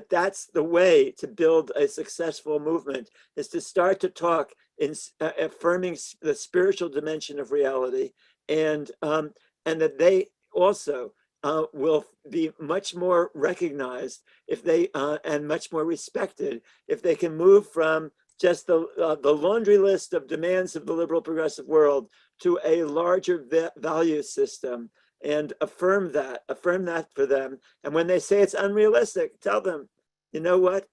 that's the way to build a successful movement, is to start to talk in affirming the spiritual dimension of reality, and that they also will be much more recognized if they and much more respected if they can move from just the laundry list of demands of the liberal progressive world to a larger value system, and affirm that for them. And when they say it's unrealistic, tell them, you know what?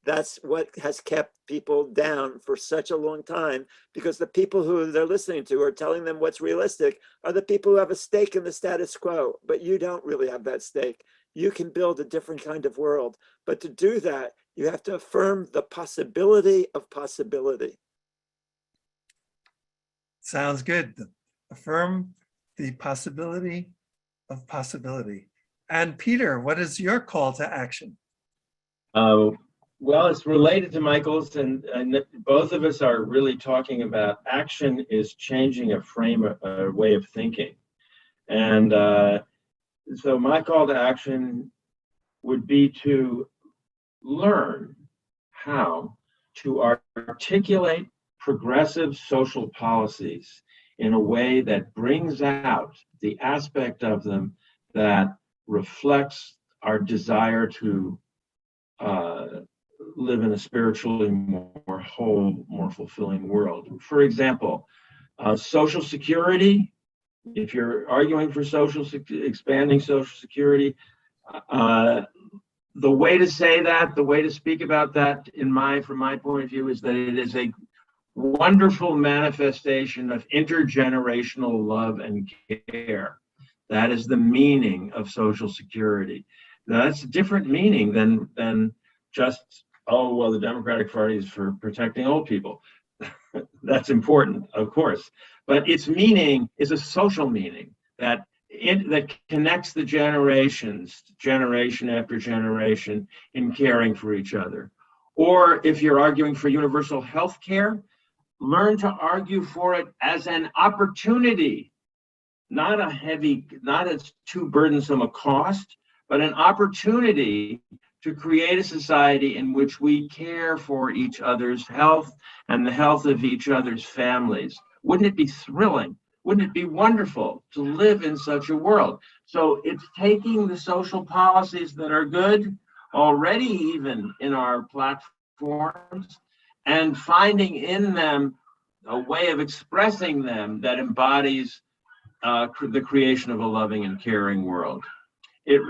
That's what has kept people down for such a long time, because the people who they're listening to are telling them what's realistic are the people who have a stake in the status quo, but you don't really have that stake. You can build a different kind of world, but to do that, you have to affirm the possibility of possibility. Sounds good. Affirm the possibility of possibility. And Peter, what is your call to action? Well, it's related to Michael's, and both of us are really talking about action is changing a way of thinking. And so my call to action would be to learn how to articulate progressive social policies in a way that brings out the aspect of them that reflects our desire to live in a spiritually more whole, more fulfilling world. For example, social security. If you're arguing for expanding social security, the way to say that, the way to speak about that, from my point of view, is that it is a wonderful manifestation of intergenerational love and care. That is the meaning of social security. Now, that's a different meaning than just, oh, well, the Democratic Party is for protecting old people. That's important, of course. But its meaning is a social meaning that connects the generations, generation after generation, in caring for each other. Or if you're arguing for universal health care, learn to argue for it as an opportunity, not as too burdensome a cost, but an opportunity to create a society in which we care for each other's health and the health of each other's families. Wouldn't it be thrilling? Wouldn't it be wonderful to live in such a world? So it's taking the social policies that are good already, even in our platforms, and finding in them a way of expressing them that embodies the creation of a loving and caring world. It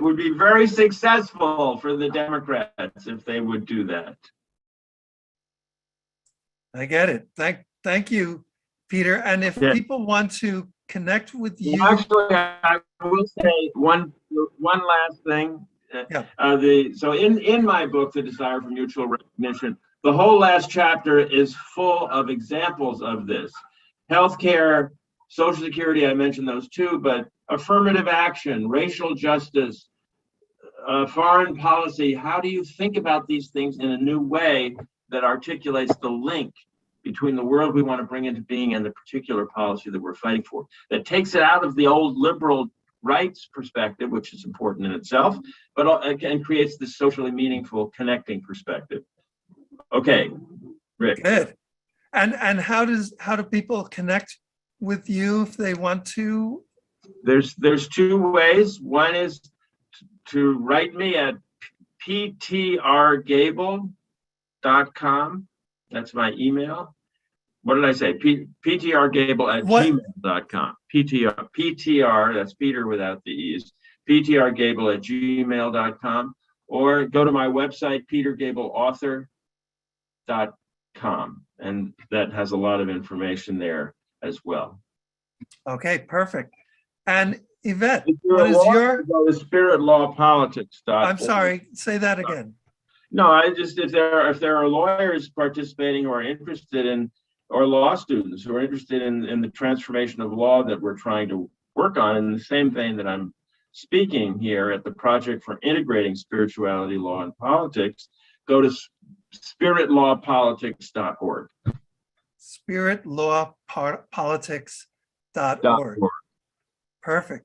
would be very successful for the Democrats if they would do that. I get it. Thank you, Peter. And if people want to connect with you. Well, actually, I will say one last thing. So in my book, The Desire for Mutual Recognition, the whole last chapter is full of examples of this. Healthcare, Social Security, I mentioned those too, but affirmative action, racial justice, foreign policy. How do you think about these things in a new way that articulates the link between the world we want to bring into being and the particular policy that we're fighting for, that takes it out of the old liberal rights perspective, which is important in itself, but and creates this socially meaningful connecting perspective. Okay, Rick. Good. And how do people connect with you if they want to? There's two ways. One is to write me at ptrgabel.com. That's my email. What did I say? ptrgabel@gmail.com. PTR, that's Peter without the E's. ptrgabel@gmail.com. Or go to my website, petergabelauthor.com. And that has a lot of information there as well. Okay, perfect. And Yvette, what is your? Go to spiritlawpolitics.org. I'm sorry, say that again. No, if there are lawyers participating who are interested in, or law students who are interested in the transformation of law that we're trying to work on, in the same vein that I'm speaking here at the Project for Integrating Spirituality, Law, and Politics, go to spiritlawpolitics.org. Spiritlawpolitics.org. Perfect.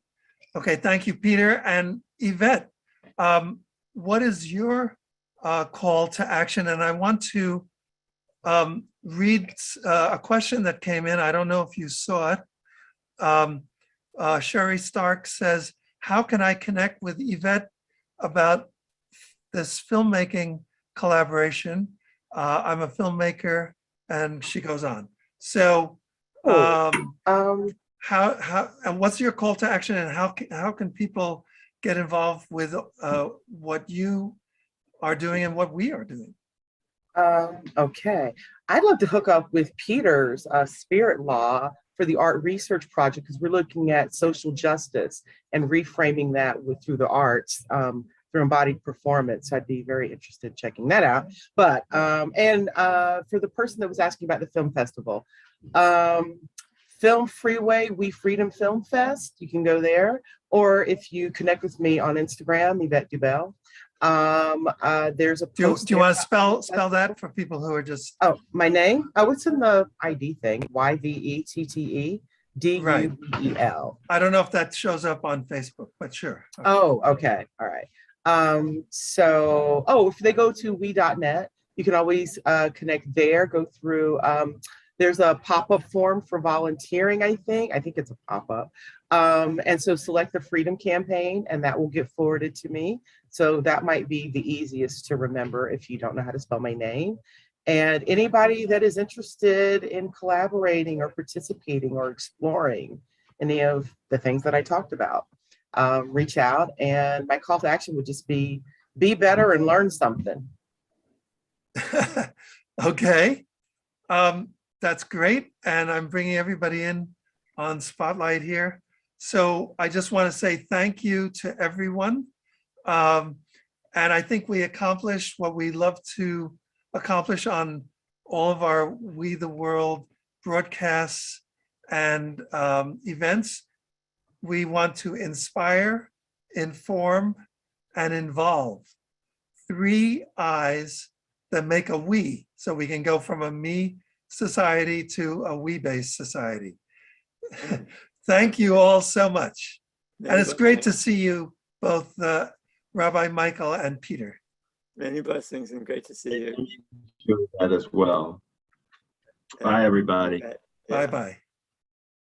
Okay, thank you, Peter. And Yvette, what is your call to action? And I want to read a question that came in. I don't know if you saw it. Sherry Stark says, how can I connect with Yvette about this filmmaking collaboration? I'm a filmmaker, and she goes on. So how and what's your call to action, and how can people get involved with what you are doing and what we are doing? Okay, I'd love to hook up with Peter's Spirit Law for the art research project, because we're looking at social justice and reframing that through the arts, through embodied performance. So I'd be very interested in checking that out. But and for the person that was asking about the film festival, Film Freeway, We Freedom Film Fest, you can go there. Or if you connect with me on Instagram, Yvette Dubel. There's a post. Do you want to spell that for people who are just? Oh, my name? Oh, it's in the ID thing. YVETTEDUBEL. I don't know if that shows up on Facebook, but sure. Okay. Oh, okay. All right. If they go to we.net, you can always connect there, go through There's a pop-up form for volunteering, I think. I think it's a pop-up. And so select the Freedom Campaign, and that will get forwarded to me. So that might be the easiest to remember if you don't know how to spell my name. And anybody that is interested in collaborating or participating or exploring any of the things that I talked about, reach out. And my call to action would just be better and learn something. Okay, that's great. And I'm bringing everybody in on Spotlight here. So I just want to say thank you to everyone. And I think we accomplished what we love to accomplish on all of our We the World broadcasts and events. We want to inspire, inform, and involve. 3 I's that make a we, so we can go from a me society to a we-based society. Thank you all so much. And it's great to see you both, Rabbi Michael and Peter. Many blessings and great to see you. That as well. Bye, everybody. Yeah. Bye-bye.